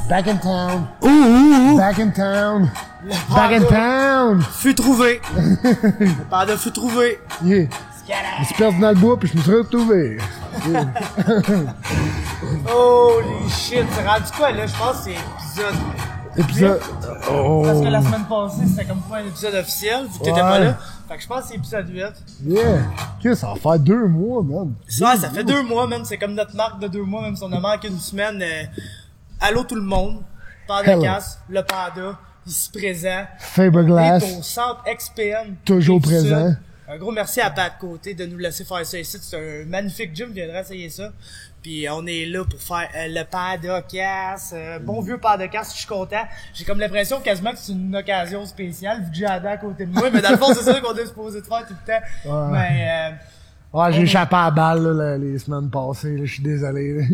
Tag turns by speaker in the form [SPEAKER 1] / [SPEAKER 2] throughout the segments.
[SPEAKER 1] Back in town.
[SPEAKER 2] Ouh!
[SPEAKER 1] Back in town.
[SPEAKER 2] Le
[SPEAKER 1] Back in
[SPEAKER 2] panda
[SPEAKER 1] town.
[SPEAKER 2] fut trouvé. Le panda fut trouvé.
[SPEAKER 1] Yeah. Je me suis perdu dans le bois puis je me suis retrouvé. Yeah.
[SPEAKER 2] Holy shit, c'est rendu quoi là? Je pense que c'est
[SPEAKER 1] Épisode. Oh.
[SPEAKER 2] Parce que la semaine passée, c'était comme pas un épisode officiel, vu que t'étais pas là. Fait que je pense que c'est épisode 8.
[SPEAKER 1] Yeah. Okay, ça va faire 2 mois, man.
[SPEAKER 2] Ça fait 2 mois, man. C'est comme notre marque de 2 mois, même si on a manqué une semaine. Allô tout le monde. Pandacast, le panda, ici présent.
[SPEAKER 1] Fiberglass.
[SPEAKER 2] Et au centre XPM.
[SPEAKER 1] Toujours
[SPEAKER 2] Rive-Sud.
[SPEAKER 1] présent.
[SPEAKER 2] Un gros merci à Pat Côté de nous laisser faire ça ici. C'est un magnifique gym, viendra essayer ça. Puis on est là pour faire le Pandacast. Bon vieux Pandacast, je suis content. J'ai comme l'impression quasiment que c'est une occasion spéciale, vu que j'ai Adam à côté de moi. Mais dans le fond, c'est ça qu'on est supposé de faire tout le temps.
[SPEAKER 1] Ouais.
[SPEAKER 2] Mais
[SPEAKER 1] Ouais, j'ai échappé à la balle là, les semaines passées, là, je suis désolé. Là.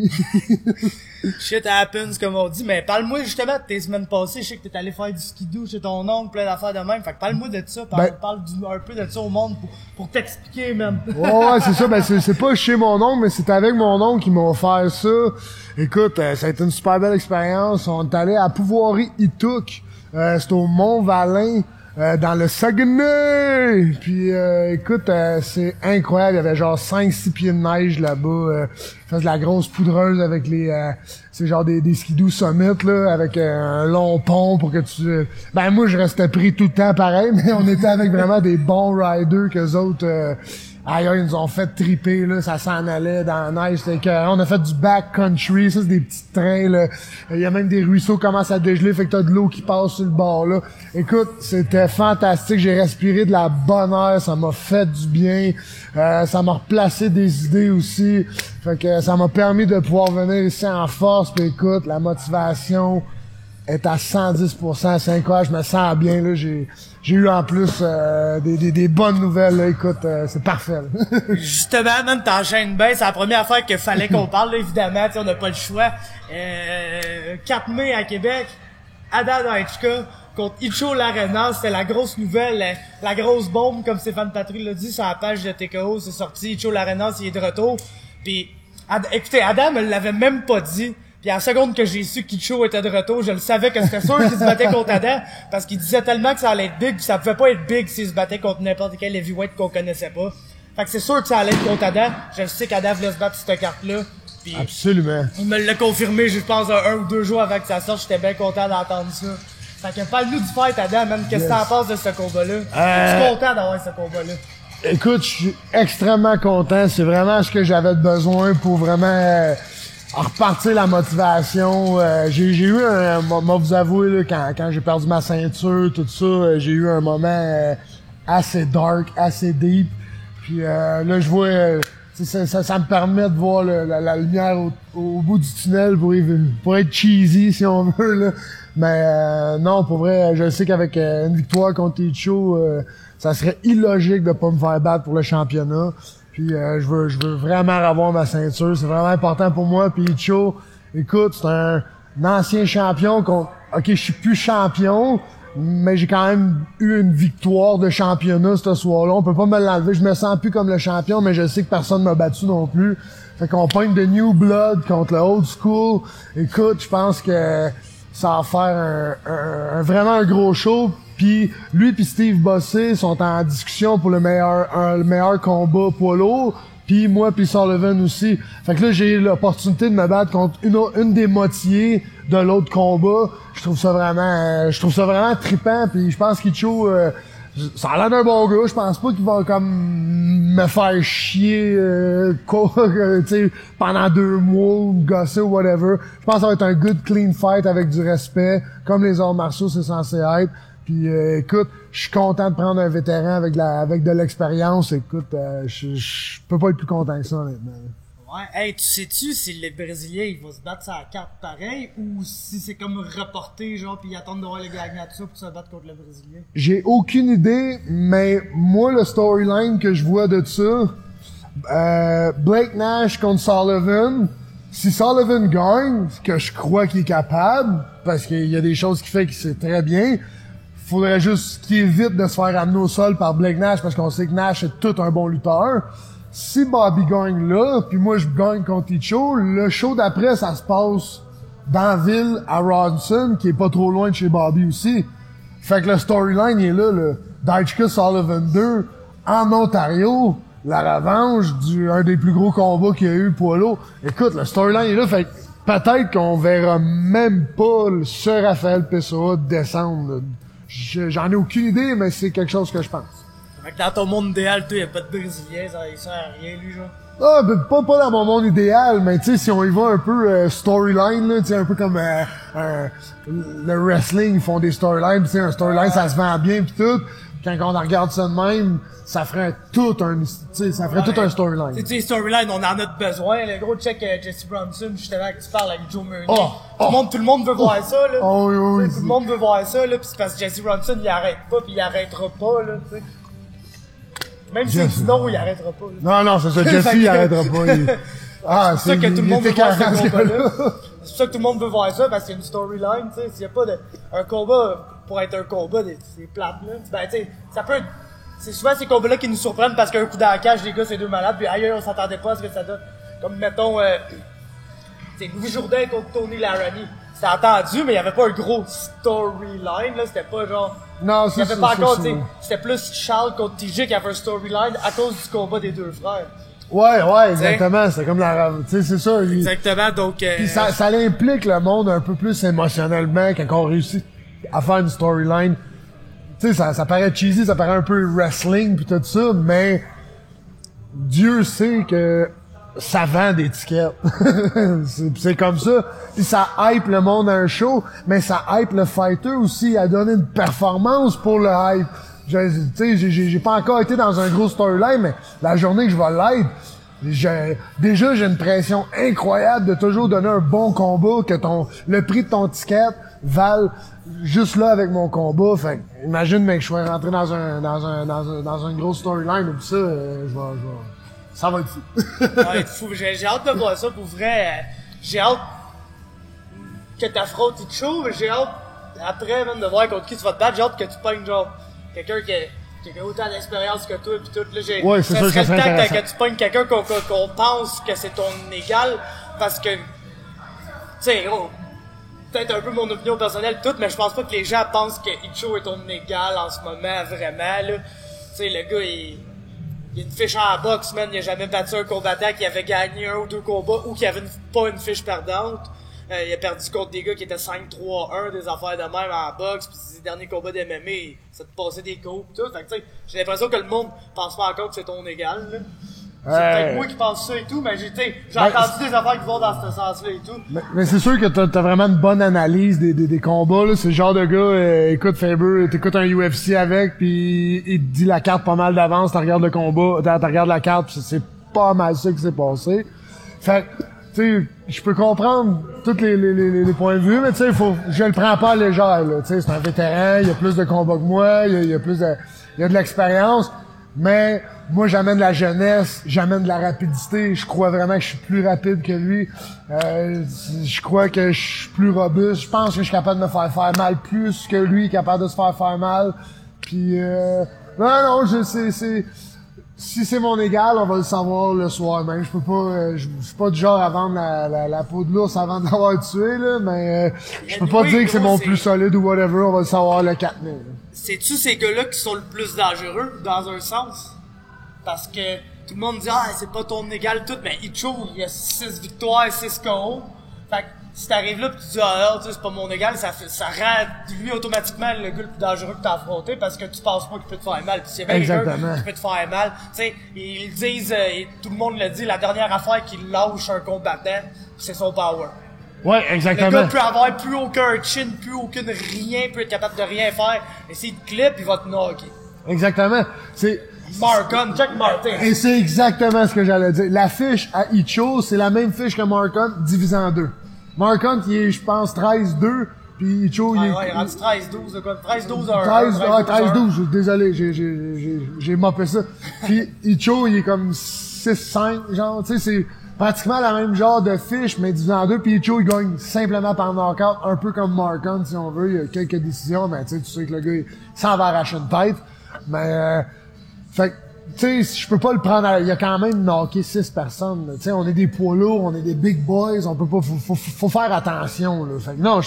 [SPEAKER 2] shit happens, comme on dit. Mais parle-moi justement de tes semaines passées. Je sais que t'es allé faire du skidoo chez ton oncle, plein d'affaires de même. Fait que parle-moi de ça. Parle un peu de ça au monde pour t'expliquer même.
[SPEAKER 1] Ouais, c'est ça. Ben, c'est pas chez mon oncle, mais c'est avec mon oncle qui m'a offert ça. Écoute, ça a été une super belle expérience. On est allé à Pouvoiry-Itouk. C'est au Mont-Valin. Dans le Saguenay! Puis écoute, c'est incroyable, il y avait genre 5-6 pieds de neige là-bas. Fait de la grosse poudreuse avec les c'est genre des skidoo summit là, avec un long pont pour que tu. Ben moi je restais pris tout le temps pareil, mais on était avec vraiment des bons riders qu'eux autres. Ailleurs, ils nous ont fait triper, là, ça s'en allait dans la neige, c'était que on a fait du backcountry, ça c'est des petits trains, là. Il y a même des ruisseaux qui commencent à dégeler, fait que t'as de l'eau qui passe sur le bord, là. Écoute, c'était fantastique, j'ai respiré de la bonne air, ça m'a fait du bien, ça m'a replacé des idées aussi, fait que ça m'a permis de pouvoir venir ici en force, puis écoute, la motivation est à 110%, c'est incroyable, je me sens bien, là, j'ai eu en plus des bonnes nouvelles, là. Écoute, c'est parfait. Là.
[SPEAKER 2] Justement, même t'enchaînes bien, c'est la première affaire qu'il fallait qu'on parle, là, évidemment, on n'a pas le choix. 4 mai à Québec, Adam Dajchka contre Icho Larena, c'était la grosse nouvelle, la grosse bombe, comme Stéphane Patry l'a dit sur la page de TKO, c'est sorti, Icho Larena, il est de retour. Puis, écoutez, Adam me l'avait même pas dit. Puis à la seconde que j'ai su qu'Icho était de retour, je le savais que c'était sûr qu'il se battait contre Adam, parce qu'il disait tellement que ça allait être big, pis ça pouvait pas être big s'il se battait contre n'importe quel heavyweight qu'on connaissait pas. Fait que c'est sûr que ça allait être contre Adam. Je sais qu'Adam voulait se battre sur cette carte-là. Pis
[SPEAKER 1] absolument.
[SPEAKER 2] Il me l'a confirmé, je pense, 1 ou 2 jours avant que ça sorte. J'étais bien content d'entendre ça. Fait que parle-nous du fight, Adam, même. Qu'est-ce que t'en penses de ce combat-là? Je suis content d'avoir ce combat-là.
[SPEAKER 1] Écoute, je suis extrêmement content. C'est vraiment ce que j'avais besoin pour vraiment repartir la motivation. J'ai eu moi vous avouer, là, quand j'ai perdu ma ceinture, tout ça, j'ai eu un moment assez dark, assez deep. Puis là, je vois, ça me permet de voir la lumière au bout du tunnel pour être cheesy, si on veut, là. Mais non, pour vrai, je sais qu'avec une victoire contre Icho, ça serait illogique de pas me faire battre pour le championnat. Puis je veux vraiment avoir ma ceinture, c'est vraiment important pour moi. Puis Icho, écoute, c'est un ancien champion. OK, je suis plus champion, mais j'ai quand même eu une victoire de championnat ce soir-là. On peut pas me l'enlever. Je me sens plus comme le champion, mais je sais que personne m'a battu non plus. Fait qu'on pointe de New Blood contre le Old School. Écoute, je pense que ça va faire vraiment un gros show. Puis lui puis Steve Bossé sont en discussion pour le meilleur combat poids lourd. Puis moi puis Sullivan aussi. Fait que là, j'ai eu l'opportunité de me battre contre une des moitiés de l'autre combat. Je trouve ça vraiment trippant. Puis je pense qu'Icho, ça a l'air d'un bon gars. Je pense pas qu'il va comme me faire chier pendant 2 mois ou me gosser ou whatever. Je pense que ça va être un good clean fight avec du respect, comme les arts martiaux c'est censé être. Puis écoute, je suis content de prendre un vétéran avec de l'expérience. Écoute, je peux pas être plus content que ça, honnêtement.
[SPEAKER 2] Ouais, hey, tu sais-tu si le Brésilien il va se battre sur la carte pareil ou si c'est comme reporté, genre, pis ils attendent de voir les gagnants de ça pour se battre contre le Brésilien?
[SPEAKER 1] J'ai aucune idée, mais moi, le storyline que je vois de ça, Blake Nash contre Sullivan, si Sullivan gagne, que je crois qu'il est capable, parce qu'il y a des choses qu'il fait qui c'est très bien, faudrait juste qu'il évite de se faire amener au sol par Blake Nash, parce qu'on sait que Nash est tout un bon lutteur. Si Bobby gagne là, puis moi je gagne contre Icho, le show d'après, ça se passe dans la ville, à Ronson, qui est pas trop loin de chez Bobby aussi. Fait que le storyline est là, Daichika Sullivan 2, en Ontario, la revanche un des plus gros combats qu'il y a eu, Poilo. Écoute, le storyline est là, fait que peut-être qu'on verra même pas ce Rafael Pessoa descendre, là. J'en ai aucune idée, mais c'est quelque chose que je pense.
[SPEAKER 2] Fait que dans ton monde idéal, toi, y'a pas de Brésilien, ça sert à rien, lui, genre.
[SPEAKER 1] Ah, ben, pas dans mon monde idéal, mais tu sais, si on y va un peu storyline, là, tu sais, un peu comme le wrestling, ils font des storylines, tu sais, un storyline, ça se vend bien pis tout. Quand on regarde ça de même, ça ferait tout un storyline.
[SPEAKER 2] Tu sais, storyline, on en a besoin. Le gros check Jesse Bronson, justement, que tu parles avec Joe Murray. Tout le monde veut voir ça, là.
[SPEAKER 1] Oui,
[SPEAKER 2] tout le monde veut voir ça, là, pis c'est parce que Jesse Bronson, il arrête pas, pis il arrêtera pas, là, tu sais. Même si dit non, il arrêtera pas, là.
[SPEAKER 1] Non, c'est ça, Jesse, il arrêtera pas.
[SPEAKER 2] C'est pour ça que tout le monde veut voir ce combat-là. C'est pour ça que tout le monde veut voir ça, parce qu'il y a une storyline, tu sais. S'il y a pas un combat, pour être un combat, c'est plate, là. Ben, tu sais, ça peut être, c'est souvent ces combats-là qui nous surprennent parce qu'un coup dans la cage, les gars, c'est deux malades, puis ailleurs, on s'attendait pas à ce que ça donne. Comme, mettons, c'est Louis Jourdain contre Tony Laramie. C'était attendu, mais il y avait pas un gros storyline, là. C'était pas genre,
[SPEAKER 1] non, c'est ça.
[SPEAKER 2] C'était plus Charles contre TJ qui avait un storyline à cause du combat des deux frères.
[SPEAKER 1] Ouais, exactement. C'est comme tu sais, c'est ça.
[SPEAKER 2] Exactement, donc,
[SPEAKER 1] Puis ça l'implique le monde un peu plus émotionnellement quand on réussit à faire une storyline. Tu sais, ça paraît cheesy, ça paraît un peu wrestling pis tout ça, mais Dieu sait que ça vend des tickets. c'est comme ça. Puis ça hype le monde à un show, mais ça hype le fighter aussi à donner une performance pour le hype. Tu sais, j'ai pas encore été dans un gros storyline, mais la journée que je vais l'être, déjà j'ai une pression incroyable de toujours donner un bon combat, que le prix de ton ticket vale juste là avec mon combat. Fait imagine mec, je suis rentré dans un gros storyline, et ça, ça va être fou.
[SPEAKER 2] Ça va être fou. J'ai hâte de voir ça pour vrai. J'ai hâte que t'affrontes Icho, mais j'ai hâte après même de voir contre qui tu vas te battre. J'ai hâte que tu pognes genre quelqu'un qui a autant d'expérience que toi pis tout. Là,
[SPEAKER 1] ouais, c'est sûr,
[SPEAKER 2] ça serait le temps que tu pognes quelqu'un qu'on pense que c'est ton égal, parce que, tu sais, peut-être un peu mon opinion personnelle tout, mais je pense pas que les gens pensent que Icho est ton égal en ce moment, vraiment, là. Tu sais, le gars, il a une fiche en boxe, man. Il a jamais battu un combattant qui avait gagné un ou deux combats ou qui avait pas une fiche perdante. Il a perdu contre des gars qui étaient 5-3-1, des affaires de même en boxe, pis ses derniers combats d'MMA, ça te passait des coups pis tout. Fait que, tu sais, j'ai l'impression que le monde pense pas encore que c'est ton égal, là. C'est peut-être moi qui pense ça et tout, mais j'ai entendu des affaires qui vont dans ce sens-là et tout.
[SPEAKER 1] Mais c'est sûr que t'as vraiment une bonne analyse des combats, là. C'est le genre de gars, écoute Faber, t'écoutes un UFC avec, pis il te dit la carte pas mal d'avance, t'en regardes le combat, t'en regardes la carte, pis c'est pas mal ça qui s'est passé. Fait tu sais, je peux comprendre tous les points de vue, mais tu sais, je le prends pas à légère, là. Tu sais, c'est un vétéran, il a plus de combats que moi, il a de l'expérience, mais moi, j'amène la jeunesse, j'amène de la rapidité, je crois vraiment que je suis plus rapide que lui, je crois que je suis plus robuste, je pense que je suis capable de me faire mal plus que lui est capable de se faire mal, puis non, si c'est mon égal, on va le savoir le soir même. Je peux pas, je suis pas du genre à vendre la peau de l'ours avant de l'avoir tué, là, mais je peux pas dire que c'est mon plus solide ou whatever, on va le savoir le 4 mai.
[SPEAKER 2] C'est-tu ces gars-là qui sont le plus dangereux, dans un sens? Parce que tout le monde dit, c'est pas ton égal tout, mais Icho, il a 6 victoires, 6 KO. Fait que si t'arrives là pis tu dis, c'est pas mon égal, ça rend lui automatiquement le gars le plus dangereux que t'as affronté parce que tu penses pas qu'il peut te faire mal. Pis s'il y avait quelqu'un qui peut te faire mal, tu sais, ils disent, et tout le monde le dit, la dernière affaire qu'il lâche un combattant, c'est son power.
[SPEAKER 1] Ouais, exactement.
[SPEAKER 2] Le gars peut avoir plus aucun chin, plus aucune rien, peut être capable de rien faire. Et s'il te clip, il va te knocker.
[SPEAKER 1] Exactement.
[SPEAKER 2] Marcon, Jack Martin.
[SPEAKER 1] Et c'est exactement ce que j'allais dire. La fiche à Icho, c'est la même fiche que Marcon divisé en deux. Marcon, il est, je pense, 13-2, puis Icho, il est...
[SPEAKER 2] il est rendu 13-12, quoi.
[SPEAKER 1] 13-12, désolé, j'ai moppé ça. Puis Icho, il est comme 6-5, genre, tu sais, c'est pratiquement la même genre de fiche, mais divisé en deux, puis Icho, il gagne simplement par knockout, un peu comme Marcon, si on veut. Il y a quelques décisions, mais tu sais que le gars, il s'en va arracher une tête. Mais, fait tu sais, je peux pas le prendre il y a quand même knocké 6 personnes, tu sais, on est des poids lourds, on est des big boys, on peut pas, faut faire attention, là. Fait que non,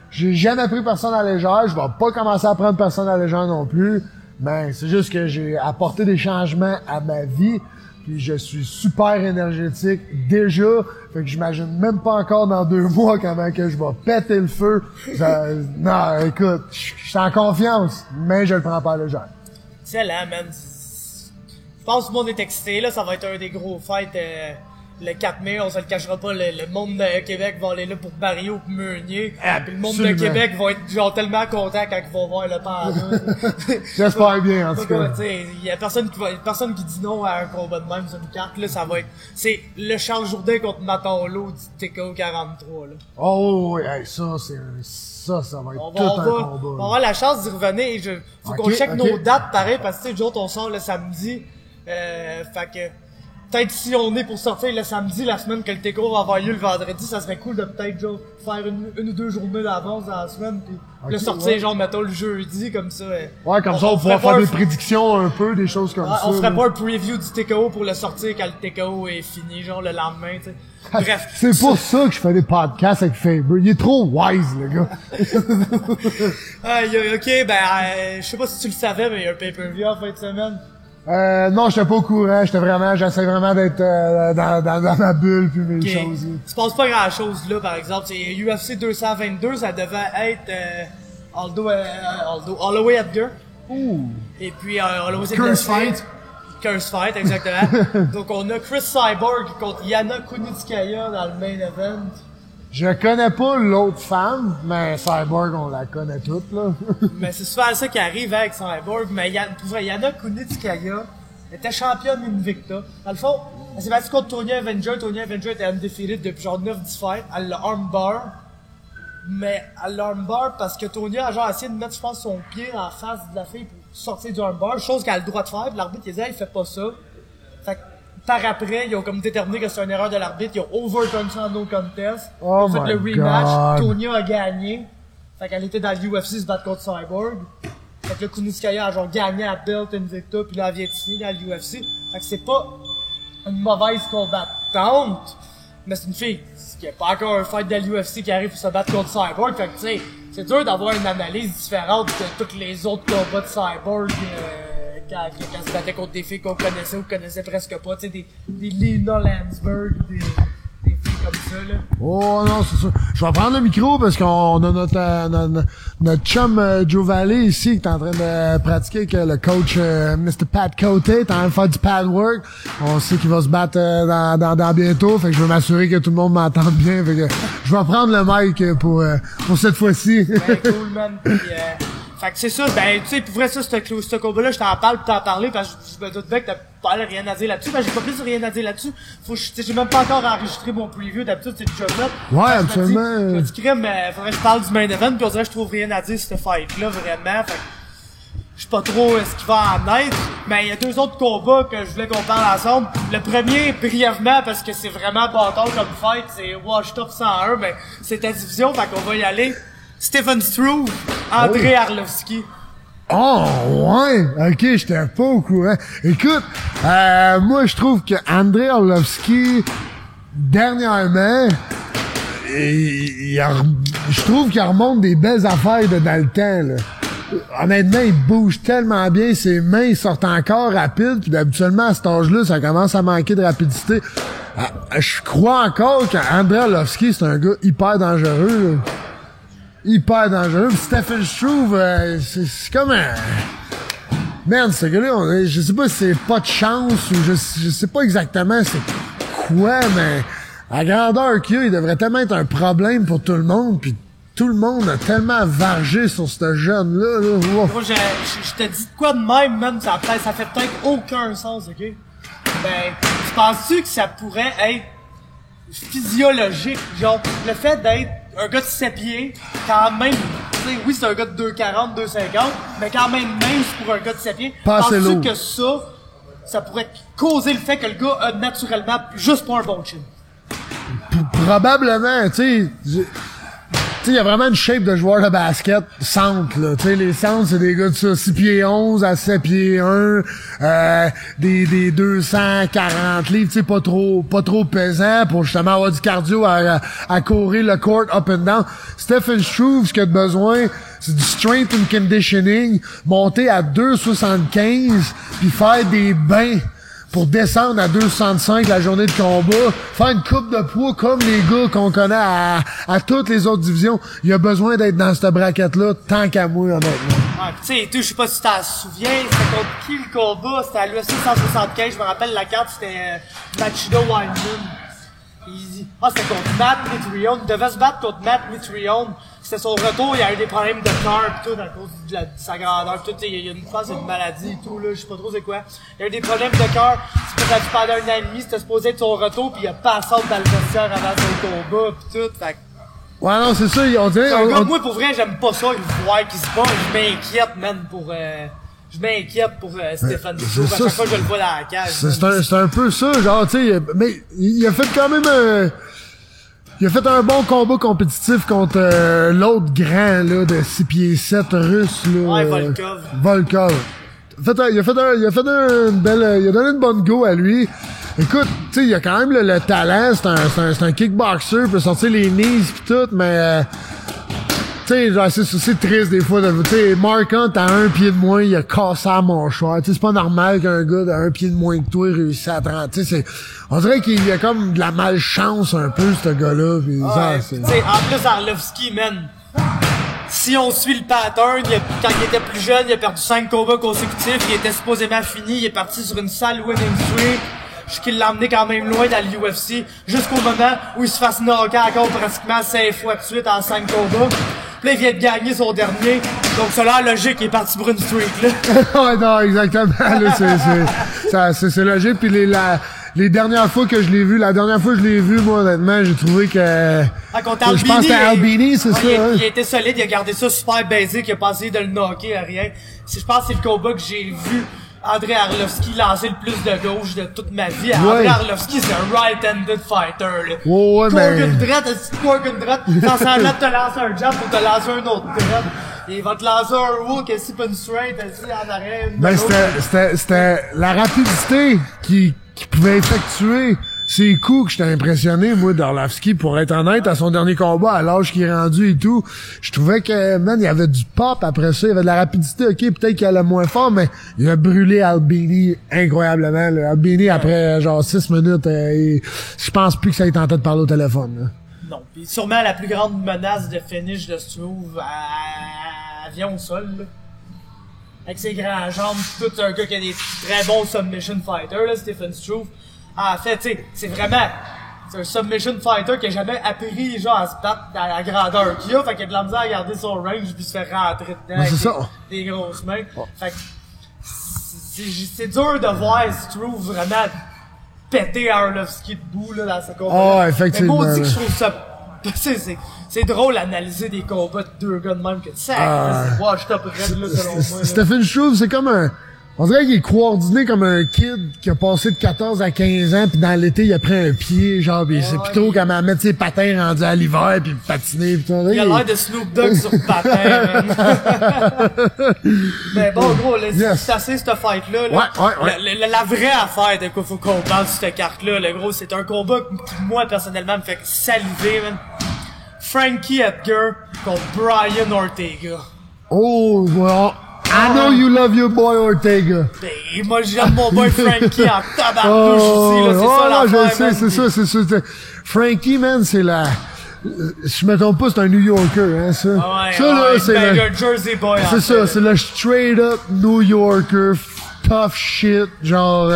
[SPEAKER 1] j'ai jamais pris personne à la légère, je vais pas commencer à prendre personne à la légère non plus, mais c'est juste que j'ai apporté des changements à ma vie, puis je suis super énergétique déjà, fait que j'imagine même pas encore dans 2 mois comment que je vais péter le feu. Non, écoute, je suis en confiance, mais je le prends pas à la légère.
[SPEAKER 2] Excellent, man. Je pense que le monde est excité, là. Ça va être un des gros fêtes le 4 mai. On se le cachera pas. Le monde de Québec va aller là pour Barrio, pour Meunier. Puis le monde de Québec va être genre tellement content quand ils vont voir le panda.
[SPEAKER 1] J'espère bien, en tout cas.
[SPEAKER 2] Il y a personne qui dit non à un combat de même sur une carte. Là, ça va être... C'est le Charles Jourdain contre Matolo du TKO 43, là.
[SPEAKER 1] Oh, oui, hey, ça va être tout un combat.
[SPEAKER 2] On va avoir la chance d'y revenir. Faut qu'on check nos dates, pareil, parce que, tu sais, nous autres, on sort le samedi. Fait que, peut-être si on est pour sortir le samedi, la semaine que le TKO va avoir lieu le vendredi, ça serait cool de peut-être, genre, faire une ou 2 journées d'avance dans la semaine, puis le sortir, genre, mettons, le jeudi, comme ça.
[SPEAKER 1] Ouais, comme ça, on pourra faire des prédictions un peu, des choses comme ça.
[SPEAKER 2] On ferait pas un preview du TKO pour le sortir quand le TKO est fini, genre, le lendemain, tu sais. Bref.
[SPEAKER 1] C'est pour ça que je fais des podcasts avec Faber. Il est trop wise, le gars.
[SPEAKER 2] Ok, je sais pas si tu le savais, mais il y a un pay-per-view en fin de semaine.
[SPEAKER 1] Non, j'étais pas au courant. J'essaie vraiment d'être dans ma bulle puis mes choses.
[SPEAKER 2] Il se passe pas grand chose là, par exemple. C'est UFC 222, ça devait être Holloway Edgar.
[SPEAKER 1] Ouh.
[SPEAKER 2] Et puis Holloway
[SPEAKER 1] Curse Fight.
[SPEAKER 2] Curse Fight, exactement. Donc on a Chris Cyborg contre Yana Kunitskaya dans le main event.
[SPEAKER 1] Je connais pas l'autre femme, mais Cyborg, on la connaît toute, là.
[SPEAKER 2] Mais c'est souvent ça qui arrive avec Cyborg. Mais Yana Kunitskaya était championne Invicta. Dans le fond, elle s'est battue contre Tonya Avenger. Tonya Avenger était undefeated depuis genre 9-10 fights. Elle l'a armbar. Mais elle l'a armbar parce que Tonya a genre essayé de mettre, je pense, son pied en face de la fille pour sortir du armbar. Chose qu'elle a le droit de faire. Puis l'arbitre, il disait, il fait pas ça. Fait que, par après, ils ont comme déterminé que c'est une erreur de l'arbitre. Ils ont overturned ça en no contest. Ils ont fait le rematch. Tonya a gagné. Fait qu'elle était dans l'UFC se battre contre Cyborg. Fait que le Kunitskaya a genre gagné à belt Invicta. Puis là, elle vient de signer dans l'UFC. Fait que c'est pas une mauvaise combattante. Mais c'est une fille. Il y a pas encore un fight de l'UFC qui arrive pour se battre contre Cyborg. Fait que tu sais, c'est dur d'avoir une analyse différente de tous les autres combats de Cyborg. Quand se battait contre des filles qu'on connaissait ou connaissait presque pas, tu sais, des Lina Landsberg, des filles comme ça, là.
[SPEAKER 1] Oh non, c'est sûr. Je vais prendre le micro parce qu'on a notre chum Joe Valley ici qui est en train de pratiquer avec le coach Mr. Pat Côté, est en train de faire du pad work. On sait qu'il va se battre dans bientôt, fait que je veux m'assurer que tout le monde m'entende bien, fait que je vais prendre le mic pour cette fois-ci.
[SPEAKER 2] Ben cool, man. Puis, fait que c'est ça, tu sais, pour vrai, ça, ce combat-là, je t'en parle pour t'en parler, parce que je me doute bien que t'as pas rien à dire là-dessus, j'ai pas plus rien à dire là-dessus. J'ai même pas encore enregistré mon preview, d'habitude, c'est déjà fait.
[SPEAKER 1] Ouais, absolument.
[SPEAKER 2] Je me dis, crème, faudrait que je parle du main event, pis on dirait que je trouve rien à dire sur ce fight-là, vraiment, fait que je sais pas trop ce qui va en être, mais il y a 2 autres combats que je voulais qu'on parle ensemble. Le premier, brièvement, parce que c'est vraiment bâtard comme fight, c'est Washed Up 101, mais c'est ta division, fait qu'on va y aller. Stephen Struve, Andrei Arlovski.
[SPEAKER 1] Oh, ouais! Ok, j'étais pas au courant. Écoute, moi, je trouve que Andrei Arlovski, dernièrement, je trouve qu'il remonte des belles affaires dans le temps, là. Honnêtement, il bouge tellement bien, ses mains sortent encore rapides, puis habituellement, à cet âge-là, ça commence à manquer de rapidité. Je crois encore qu'Andrei Arlovski, c'est un gars hyper dangereux, là. Hyper dangereux. Pis Stephen Struve, c'est comme un... Merde, ce gars-là, je sais pas si c'est pas de chance ou je sais pas exactement c'est quoi, mais à grandeur qu'il a, il devrait tellement être un problème pour tout le monde, pis tout le monde a tellement vargé sur ce jeune-là, là. Wow.
[SPEAKER 2] Moi, je te dis de quoi de même, man, ça fait peut-être aucun sens, ok? Ben, tu penses-tu que ça pourrait être physiologique? Genre, le fait d'être un gars de 7 pieds, quand même, oui, c'est un gars de 2,40, 2,50, mais quand même mince pour un gars de 7 pieds. Penses-tu que ça pourrait causer le fait que le gars a naturellement juste pas un bon chin?
[SPEAKER 1] Probablement, tu sais, il y a vraiment une shape de joueur de basket centre, là. Tu sais, les centres, c'est des gars de ça, 6 pieds 11 à 7 pieds 1, des 240 livres, tu sais, pas trop pesant pour justement avoir du cardio à courir le court up and down. Stephen Struve, ce qu'il a de besoin, c'est du strength and conditioning, monter à 2,75 puis faire des bains pour descendre à 2,65 la journée de combat, faire une coupe de poids comme les gars qu'on connaît à toutes les autres divisions. Il a besoin d'être dans cette braquette-là, tant qu'à moi, honnêtement.
[SPEAKER 2] Ouais, tu sais, je sais pas si t'en souviens, c'était contre qui le combat? C'était à l'UFC 175, je me rappelle la carte, c'était Machido Wineman. C'était contre Matt Mitrione. Il devait se battre contre Matt Mitrione. C'était son retour, il y a eu des problèmes de cœur pis tout, à cause de sa grandeur pis tout. Il y a une phase, une maladie et tout, là, je sais pas trop c'est quoi. Il y a eu des problèmes de cœur. C'est pas pendant un an et demi, c'était supposé être son retour pis il a passé dans le vestiaire avant son combat pis tout. Fait
[SPEAKER 1] ouais, non, c'est ça, on dirait...
[SPEAKER 2] Moi, pour vrai, j'aime pas ça, le voir qui se bat. Je m'inquiète, man, je m'inquiète pour Stephen Struve. À chaque fois que je le vois dans la cage.
[SPEAKER 1] C'est un peu ça, genre, tu sais, mais il a fait quand même il a fait un bon combat compétitif contre l'autre grand, là, de 6 pieds 7 russe, là.
[SPEAKER 2] Ouais, Volkov.
[SPEAKER 1] Volkov. Il a donné une bonne go à lui. Écoute, tu sais, il a quand même le talent, c'est un kickboxer, il peut sortir les knees pis tout, mais tu sais, genre, c'est triste des fois. Tu sais, Mark Hunt, à 1 pied de moins, il a cassé la mâchoire. Tu sais, c'est pas normal qu'un gars de 1 pied de moins que toi réussisse à 30. Tu sais, on dirait qu'il y a comme de la malchance un peu, ce gars-là. Pis
[SPEAKER 2] tu sais, en plus, Arlovski, man, si on suit le pattern, quand il était plus jeune, il a perdu 5 combats consécutifs, il était supposément fini, il est parti sur une sale winning streak. Qu'il l'a emmené quand même loin dans l'UFC, jusqu'au moment où il se fasse knocker encore pratiquement 5 fois de suite en 5 combats. Puis là, il vient de gagner son dernier. Donc, c'est là logique, il est parti pour une streak, là.
[SPEAKER 1] Ouais, non, exactement. Là, c'est logique. Puis les dernières fois que je l'ai vu, moi, honnêtement, j'ai trouvé que...
[SPEAKER 2] Ah, contre Albini,
[SPEAKER 1] je pense que c'était Albini, c'est ça.
[SPEAKER 2] Il a été solide, il a gardé ça super basique, il a pas essayé de le knocker à rien. Je pense que c'est le combat que j'ai vu André Arlovski lancer le plus de gauche de toute ma vie. André Arlovski, c'est un right-handed fighter, là.
[SPEAKER 1] Ouais,
[SPEAKER 2] Corgan droite, quand ça va te lancer un jab pour te lancer un autre droite. Il va te lancer un hook, et si pas une straight, assis en arrière.
[SPEAKER 1] Ben, c'était la rapidité qui pouvait effectuer ses coups que j'étais impressionné, moi, d'Arlovski, pour être honnête, à son dernier combat, à l'âge qu'il est rendu et tout. Je trouvais que, man, il y avait du pop après ça, il y avait de la rapidité, ok, peut-être qu'il allait moins fort, mais il a brûlé Albini incroyablement, là. Albini, après, genre, 6 minutes, je pense plus que ça ait tenté de parler au téléphone, là.
[SPEAKER 2] Non, pis sûrement la plus grande menace de finish de Struve avion au sol, là. Avec ses grandes jambes, tout un gars qui a des très bons submission fighters, là, Stephen Struve. En fait, tu sais, c'est un submission fighter qui a jamais appris, genre, à se battre à la grandeur qu'il a, fait qu'il a de la misère à garder son range puis se faire rentrer dedans avec des grosses mains. Oh. Fait que, c'est dur de voir Struve vraiment péter Arlovski debout, là, dans ce combat.
[SPEAKER 1] Oh, effectivement.
[SPEAKER 2] Mais moi, on dit que je trouve ça, c'est drôle d'analyser des combats de deux gars de même que ça. Wow, je top raide, là, selon moi.
[SPEAKER 1] Stephen Struve, c'est comme on dirait qu'il est coordonné comme un kid qui a passé de 14 à 15 ans, puis dans l'été, il a pris un pied, genre, pis c'est plutôt comme à mettre ses patins rendus à l'hiver, puis patiner, pis tout.
[SPEAKER 2] Il a l'air de Snoop Dogg sur patin, Mais bon, gros, là, c'est assez, cette fight-là, là.
[SPEAKER 1] Ouais.
[SPEAKER 2] La vraie affaire de quoi faut qu'on parle sur cette carte-là, le gros, c'est un combat qui, moi, personnellement, me fait saliver, man. Frankie Edgar contre Brian Ortega.
[SPEAKER 1] Oh, well, I know you love your boy Ortega.
[SPEAKER 2] Ben, moi, j'aime mon boy Frankie en tabarnouche aussi, là. C'est ça l'affaire,
[SPEAKER 1] je sais, c'est ça. Frankie, man, c'est la... Je me trompe pas, c'est un New Yorker, hein, ça.
[SPEAKER 2] Là, c'est le Jersey boy.
[SPEAKER 1] C'est ça, c'est le straight up New Yorker, tough shit, genre,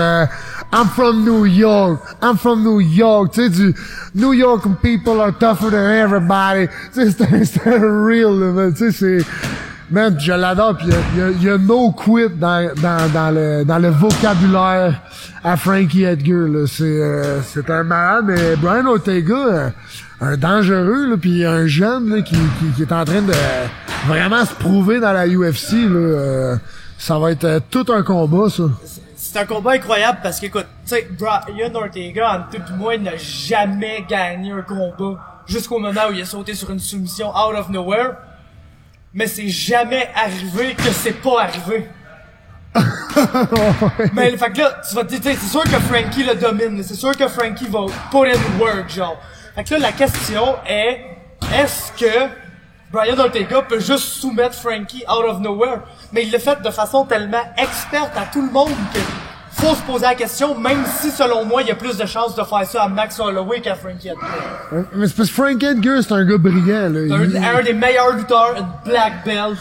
[SPEAKER 1] I'm from New York, tu sais, du New York people are tougher than everybody. Tu sais, c'est un real, là, tu sais, c'est... Man, je l'adore, pis il y a no quit dans le vocabulaire à Frankie Edgar, là. C'est un malade, mais Brian Ortega, un dangereux, là, pis un jeune, là, qui est en train de vraiment se prouver dans la UFC, là. Ça va être tout un combat, ça.
[SPEAKER 2] C'est un combat incroyable parce qu'écoute, tu sais, Brian Ortega, en tout du moins, n'a jamais gagné un combat jusqu'au moment où il a sauté sur une soumission out of nowhere. Mais c'est jamais arrivé que c'est pas arrivé. Mais fait que là, tu vas te dire, c'est sûr que Frankie le domine, c'est sûr que Frankie va put in work, genre. Fait que là, la question est, est-ce que Brian Ortega peut juste soumettre Frankie out of nowhere? Mais il l'a fait de façon tellement experte à tout le monde que faut se poser la question, même si, selon moi, il y a plus de chances de faire ça à Max Holloway qu'à Frankie Edgar.
[SPEAKER 1] Mais c'est parce que Frank Edgar, c'est un gars brillant, là.
[SPEAKER 2] Un des meilleurs lutteurs, une black belt,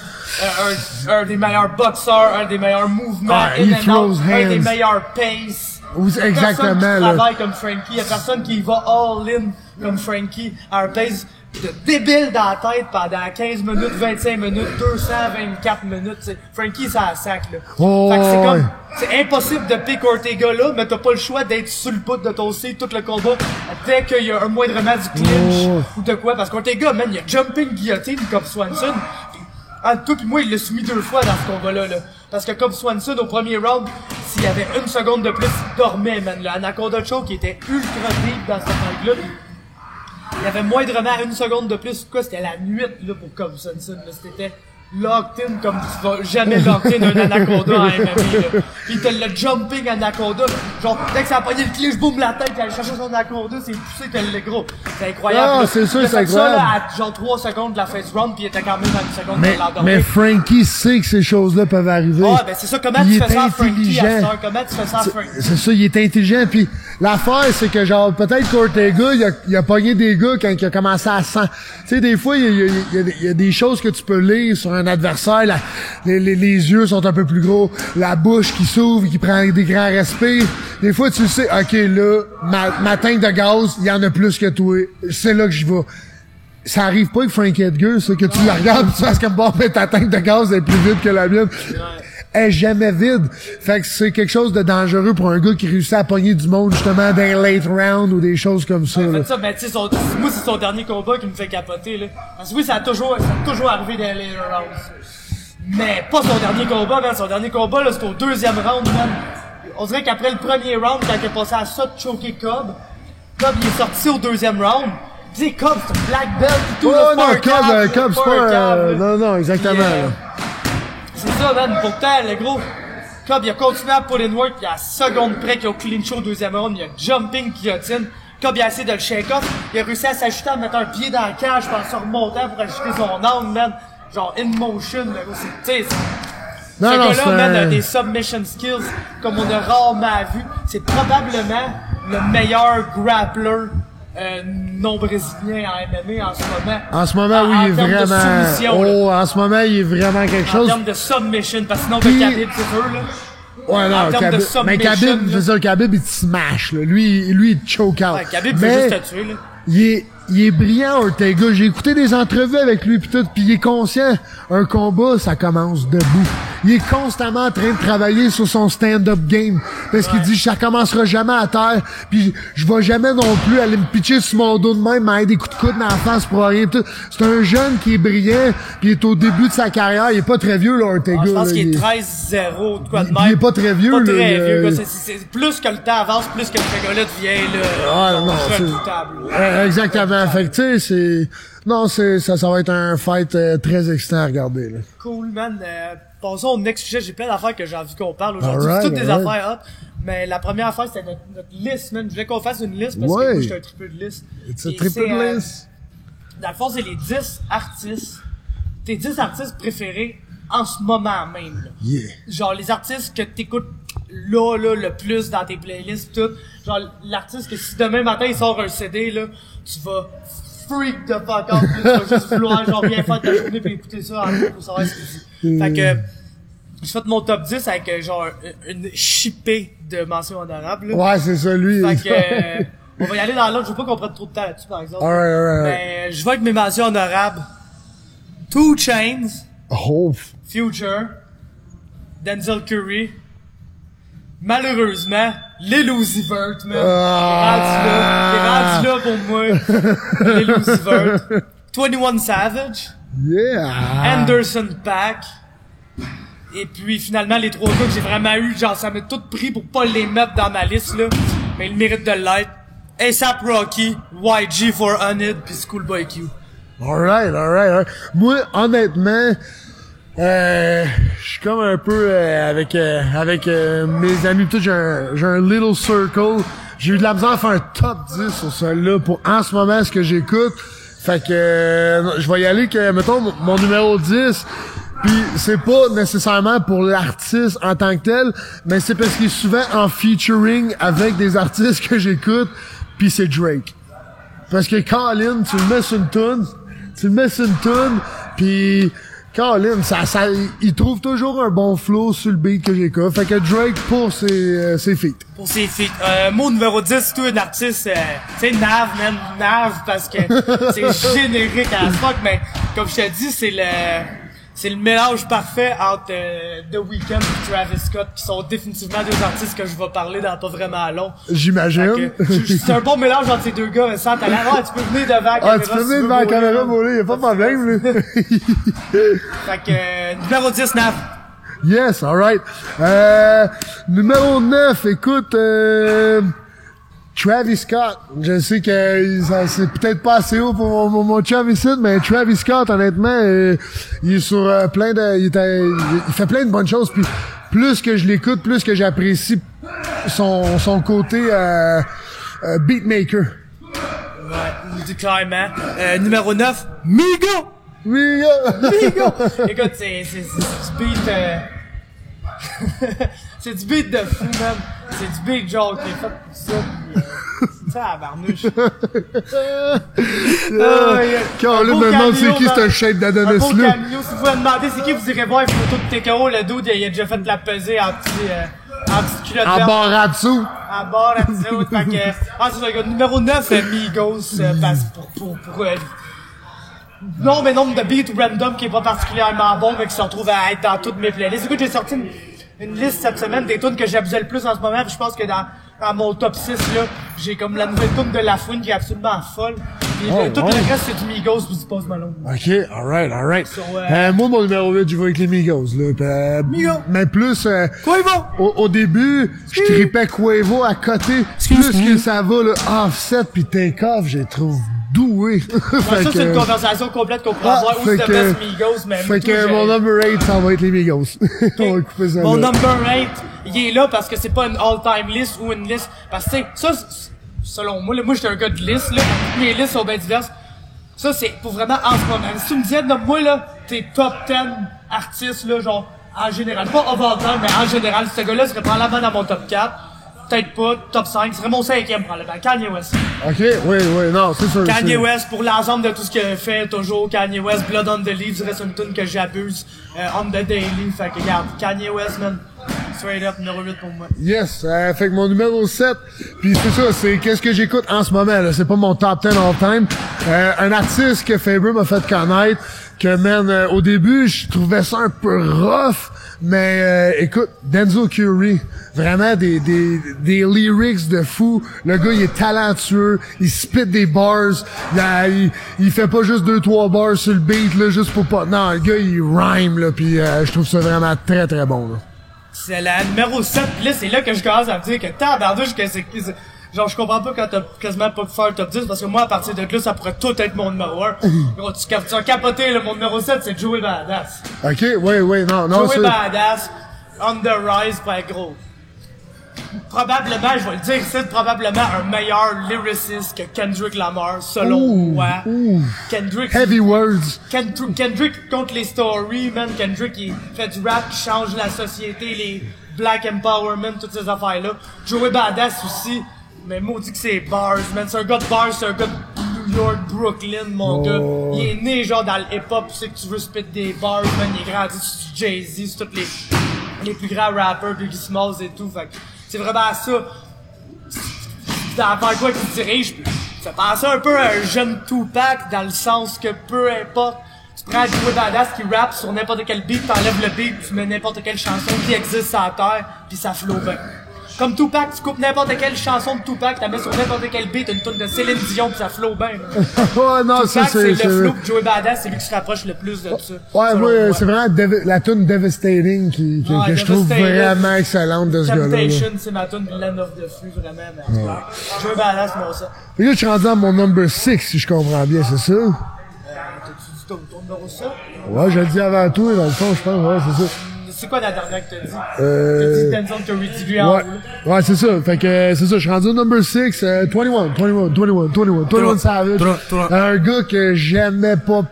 [SPEAKER 2] un des meilleurs boxeurs, un des meilleurs mouvements, in and out, un des meilleurs pace.
[SPEAKER 1] Exactement,
[SPEAKER 2] personne qui
[SPEAKER 1] là.
[SPEAKER 2] travaille comme Frankie, il y a personne qui va all-in comme Frankie à un pace de débile dans la tête pendant 15 minutes, 25 minutes, 224 minutes, t'sais. Frankie, ça a sac, là.
[SPEAKER 1] Oh,
[SPEAKER 2] fait que c'est comme, c'est impossible de pick Ortega là, mais t'as pas le choix d'être sur le bout de ton C tout le combat dès qu'il y a un moindrement du clinch ou de quoi, parce qu'Ortega, man, il a jumping guillotine comme Swanson. Entre toi pis moi, il l'a soumis 2 fois dans ce combat-là, là. Parce que comme Swanson, au premier round, s'il y avait 1 seconde de plus, il dormait, man. Le Anaconda Choke qui était ultra deep dans cette fight-là. Il y avait moindrement 1 seconde de plus. Quoi, c'était la nuit, là, pour Cobb Swanson, là. C'était locked in comme tu vas jamais locked in un Anaconda en MMA, là. Pis t'as le jumping Anaconda. Genre, dès que ça a pogné le clinch, boum, la tête, il allait chercher son Anaconda, c'est poussé que le gros. C'est incroyable.
[SPEAKER 1] Ah,
[SPEAKER 2] là.
[SPEAKER 1] c'est sûr,
[SPEAKER 2] Il a
[SPEAKER 1] c'est
[SPEAKER 2] fait ça,
[SPEAKER 1] incroyable.
[SPEAKER 2] là, à genre 3 secondes de la face round, pis il était quand même à 1 seconde de l'endormir.
[SPEAKER 1] Mais Frankie sait que ces choses-là peuvent arriver.
[SPEAKER 2] Ah, ben c'est ça, comment
[SPEAKER 1] Il
[SPEAKER 2] tu
[SPEAKER 1] est
[SPEAKER 2] fais ça à Frankie à
[SPEAKER 1] intelligent.
[SPEAKER 2] cette heure? Comment tu fais ça à Frankie?
[SPEAKER 1] C'est ça, il est intelligent. Puis l'affaire, c'est que genre peut-être qu'Ortega, il a pogné des gars quand il a commencé à 100. Tu sais, des fois, il y a des choses que tu peux lire sur un adversaire. Les yeux sont un peu plus gros, la bouche qui s'ouvre, qui prend des grands respires. Des fois, tu sais, ok, là, ma tank de gaz, il y en a plus que toi. C'est là que je vais. Ça arrive pas avec Frank Edgar, ça, que tu la regardes, tu fasses comme bon, mais ta tank de gaz est plus vide que la mienne. Elle est jamais vide. Fait que c'est quelque chose de dangereux pour un gars qui réussit à pogner du monde, justement, dans les late round ou des choses comme ça, là.
[SPEAKER 2] Fait ça, ben, tu sais, moi, c'est son dernier combat qui me fait capoter, là. Parce que oui, ça a toujours arrivé dans les late rounds. Mais pas son dernier combat, man. Son dernier combat, là, c'est au 2e round, man. On dirait qu'après le premier round, quand il a passé à ça de choquer Cobb, il est sorti au 2e round. Tu sais, Cobb, c'est un black belt et tout, là,
[SPEAKER 1] non, Cobb, c'est pas non, exactement,
[SPEAKER 2] c'est ça, man. Pourtant, le gros, Cobb, il a continué à pull in work, puis à la seconde près qu'il a clinché au 2e round, il a jumping guillotine. Cobb, il a essayé de le shake off. Il a réussi à s'ajouter, à mettre un pied dans la cage, puis en se remontant pour ajouter son angle, man. Genre, in motion, là, tu sais, ce gars-là, man, a des submission skills comme on a rarement vu. C'est probablement le meilleur grappler non brésilien en MMA en ce moment.
[SPEAKER 1] En ce moment, oui, il est vraiment... en ce moment, il est vraiment quelque chose.
[SPEAKER 2] En termes de submission, parce que sinon, le Khabib, c'est sûr, là.
[SPEAKER 1] Ouais, non, mais Khabib, je veux dire, Khabib, il te smash, là. Lui, il te choke out.
[SPEAKER 2] Ouais, Khabib, il veut juste te tuer, là.
[SPEAKER 1] Il est brillant, Ortega. J'ai écouté des entrevues avec lui pis tout, pis il est conscient. Un combat, ça commence debout. Il est constamment en train de travailler sur son stand-up game. Parce qu'il dit, ça commencera jamais à terre. Puis je vais jamais non plus aller me pitcher sur mon dos de même, m'aider des coups de coude dans la face pour rien. Tout. C'est un jeune qui est brillant, pis il est au début de sa carrière. Il est pas très vieux, là, Ortega.
[SPEAKER 2] Je pense
[SPEAKER 1] là,
[SPEAKER 2] qu'il est 13-0, de quoi de même.
[SPEAKER 1] Il est pas très vieux,
[SPEAKER 2] pas
[SPEAKER 1] là.
[SPEAKER 2] Très vieux, quoi. C'est plus que le temps avance, plus que ce gars-là devient, là.
[SPEAKER 1] Ah, non,
[SPEAKER 2] redoutable.
[SPEAKER 1] Exactement. Fait que, tu sais, c'est... Non, ça va être un fight très excitant à regarder, là.
[SPEAKER 2] Cool, man. Passons au next sujet. J'ai plein d'affaires que j'ai envie qu'on parle aujourd'hui.
[SPEAKER 1] Alright,
[SPEAKER 2] C'est toutes des affaires hot. Mais la première affaire, c'était notre liste, man. Je voulais qu'on fasse une liste parce que moi, j'étais un triple de liste.
[SPEAKER 1] C'est un triple de liste.
[SPEAKER 2] Dans le fond, c'est les 10 artistes. Tes 10 artistes préférés en ce moment même, là.
[SPEAKER 1] Yeah.
[SPEAKER 2] Genre, les artistes que t'écoutes là, le plus dans tes playlists, tout. Genre, l'artiste que si demain matin il sort un CD, là, tu vas freak de fuck off, tu vas juste vouloir, genre, rien faire de ta journée pis écouter ça en gros pour savoir ce qu'il dit. Fait que, j'ai fait mon top 10 avec, genre, une chippée de mentions honorables, là.
[SPEAKER 1] Ouais, c'est ça, lui.
[SPEAKER 2] Fait que, on va y aller dans l'autre. Je veux pas qu'on prenne trop de temps là-dessus, par exemple.
[SPEAKER 1] Alright.
[SPEAKER 2] Mais, je vais avec mes mentions honorables. 2 Chainz.
[SPEAKER 1] Oh.
[SPEAKER 2] Future. Denzel Curry. Malheureusement, Lil Uzi Vert, man. T'es rendu là pour moi. Lil Uzi Vert. 21 Savage.
[SPEAKER 1] Yeah.
[SPEAKER 2] Anderson .Paak. Et puis finalement, les 3 gars que j'ai vraiment eu, genre ça m'a tout pris pour pas les mettre dans ma liste, là. Mais ils méritent de l'être. A$AP Rocky, YG for Honid, pis Schoolboy Q.
[SPEAKER 1] Alright. Moi, honnêtement, je suis comme un peu avec mes amis, tout, j'ai un little circle. J'ai eu de la misère à faire un top 10 sur celui-là pour en ce moment ce que j'écoute. Fait que je vais y aller que, mettons, mon numéro 10, puis c'est pas nécessairement pour l'artiste en tant que tel, mais c'est parce qu'il est souvent en featuring avec des artistes que j'écoute, puis c'est Drake. Parce que Colin, tu le mets sur une tune, puis Colin, il trouve toujours un bon flow sur le beat que j'écoute. Fait que Drake pour ses feats.
[SPEAKER 2] Pour ses feats. Mon numéro 10, c'est tout un artiste, tu sais, Nav, parce que c'est générique à la fuck, mais comme je te dis, c'est le mélange parfait entre The Weeknd et Travis Scott, qui sont définitivement deux artistes que je vais parler dans pas vraiment long.
[SPEAKER 1] J'imagine.
[SPEAKER 2] C'est un bon mélange entre ces deux gars, mais sans talent. Ah, tu peux venir devant la caméra.
[SPEAKER 1] Tu peux venir devant la caméra, mon y'a pas de problème, là.
[SPEAKER 2] Fait que, numéro 10, Nav.
[SPEAKER 1] Yes, alright. Numéro 9, écoute, Travis Scott. Je sais que c'est peut-être pas assez haut pour mon chum ici, mais Travis Scott, honnêtement, il est sur il fait plein de bonnes choses, puis plus que je l'écoute, plus que j'apprécie son côté beatmaker.
[SPEAKER 2] Ouais, clairement. Numéro 9, Migo! Écoute, c'est du beat, c'est du beat de fou, man. C'est du big joke qui est fait pour ça. Ça, barnouche.
[SPEAKER 1] Quand on me demande c'est qui c'est un shape d'Adonis
[SPEAKER 2] là.
[SPEAKER 1] là.
[SPEAKER 2] Cameo, si vous me demandez c'est qui, vous irez voir une photo de TKO, le dude, il a déjà fait de la pesée en petite culotte.
[SPEAKER 1] En barre à dessous.
[SPEAKER 2] En barre à dessous. Fait que, c'est ça, gars. Numéro 9, Migos, passe pour nombre de beats random qui est pas particulièrement bon, mais qui se retrouve à être dans toutes mes playlists. Écoute, j'ai sorti une liste cette semaine des tunes que j'abusais le plus en ce moment, puis je pense que dans mon top 6, là, j'ai comme la nouvelle tune de La Fouine qui est absolument folle. Puis tout le reste, c'est du Migos pis du Post Malone.
[SPEAKER 1] Ok, alright. So, moi, mon numéro 8, je vais avec les Migos, là.
[SPEAKER 2] Migos!
[SPEAKER 1] Mais plus,
[SPEAKER 2] Quavo!
[SPEAKER 1] Au début, je tripais Quavo à côté. Plus que ça va, là, Offset pis Takeoff, je les trouve doués.
[SPEAKER 2] Ça, c'est une conversation complète qu'on pourra avoir. Où c'est le best Migos, mais
[SPEAKER 1] fait que mon number 8, ça va être les Migos. On va couper ça.
[SPEAKER 2] Mon number 8, il est là parce que c'est pas une all-time list ou une liste. Parce que, tu sais, ça, selon moi, moi, j'étais un gars de liste, là. Mes listes sont bien diverses. Ça, c'est pour vraiment en ce moment. Si tu me disais, moi, là, tes top 10 artistes, là, genre, en général, pas of all time, mais en général, ce gars-là serait probablement dans mon top 4. Peut-être pas, top 5, ce serait mon 5e probablement. Kanye West.
[SPEAKER 1] Ok, oui, non, c'est sûr.
[SPEAKER 2] Kanye West, pour l'ensemble de tout ce qu'il a fait, toujours Kanye West, Blood on the Leaves, reste une tune que j'abuse, on the daily, fait que regarde, Kanye West, man, straight up, numéro 8 pour moi.
[SPEAKER 1] Yes, fait que mon numéro 7, pis c'est ça, c'est qu'est-ce que j'écoute en ce moment, là, c'est pas mon top 10 all time. Un artiste que Faber m'a fait connaître, que man, au début, je trouvais ça un peu rough, mais écoute, Denzel Curry, vraiment des lyrics de fou. Le gars, il est talentueux, il spit des bars, il fait pas juste 2-3 bars sur le beat là, juste pour pas. Non, le gars, il rhyme là, puis je trouve ça vraiment très très bon là.
[SPEAKER 2] C'est la numéro 7, pis là, c'est là que je commence à me dire que tabarnouche que c'est genre, je comprends pas quand t'as quasiment pas pu faire le top 10, parce que moi, à partir de là, ça pourrait tout être mon numéro 1. Tu as capoté, là, mon numéro 7, c'est Joey Badass.
[SPEAKER 1] Ok, oui, non,
[SPEAKER 2] Joey Badass, On the Rise, ben gros. Probablement, je vais le dire, c'est probablement un meilleur lyriciste que Kendrick Lamar, selon moi. Kendrick.
[SPEAKER 1] Heavy words.
[SPEAKER 2] Kendrick contre les stories, man. Kendrick, il fait du rap qui change la société, les Black Empowerment, toutes ces affaires-là. Joey Badass aussi. Mais maudit que c'est bars, man. C'est un gars de bars, c'est un gars de New York, Brooklyn, mon gars. Il est né, genre, dans le hip-hop, tu sais que tu veux spit des bars, man. Il est grandi sur Jay-Z, sur tous les plus grands rappers, Biggie Smalls et tout. Fait que c'est vraiment ça. Dans faire quoi qu'il dirige, ça fait penser un peu à un jeune Tupac, dans le sens que peu importe, tu prends Joey Badass qui rappe sur n'importe quel beat, t'enlèves le beat, tu mets n'importe quelle chanson qui existe sur la terre, pis ça flow bien. Comme Tupac, tu coupes n'importe quelle chanson de Tupac, t'as mets sur n'importe quel beat, une tune de Céline Dion pis ça flow bien, là.
[SPEAKER 1] Ouais, non,
[SPEAKER 2] Tupac,
[SPEAKER 1] c'est
[SPEAKER 2] le flow pis Joey Badass, c'est lui qui se rapproche le plus de ça.
[SPEAKER 1] Ouais, moi, c'est vraiment la tune Devastating que je trouve vraiment excellente de ce gars-là.
[SPEAKER 2] Temptation, c'est ma tune Land of the Free, vraiment, mais Joey Badass, moi, ça.
[SPEAKER 1] Et là, je suis rendu à mon number 6, si je comprends bien, c'est ça?
[SPEAKER 2] T'as-tu dit ton numéro ça?
[SPEAKER 1] Ouais, je le dis avant tout, dans le fond, je pense, ouais, c'est ça.
[SPEAKER 2] C'est quoi la dernière que t'as dit? T'as dit Denzel Curry en haut,
[SPEAKER 1] ouais, c'est ça. Fait que, c'est ça, je suis rendu au number 6, 21 Savage. Un gars que j'aimais pas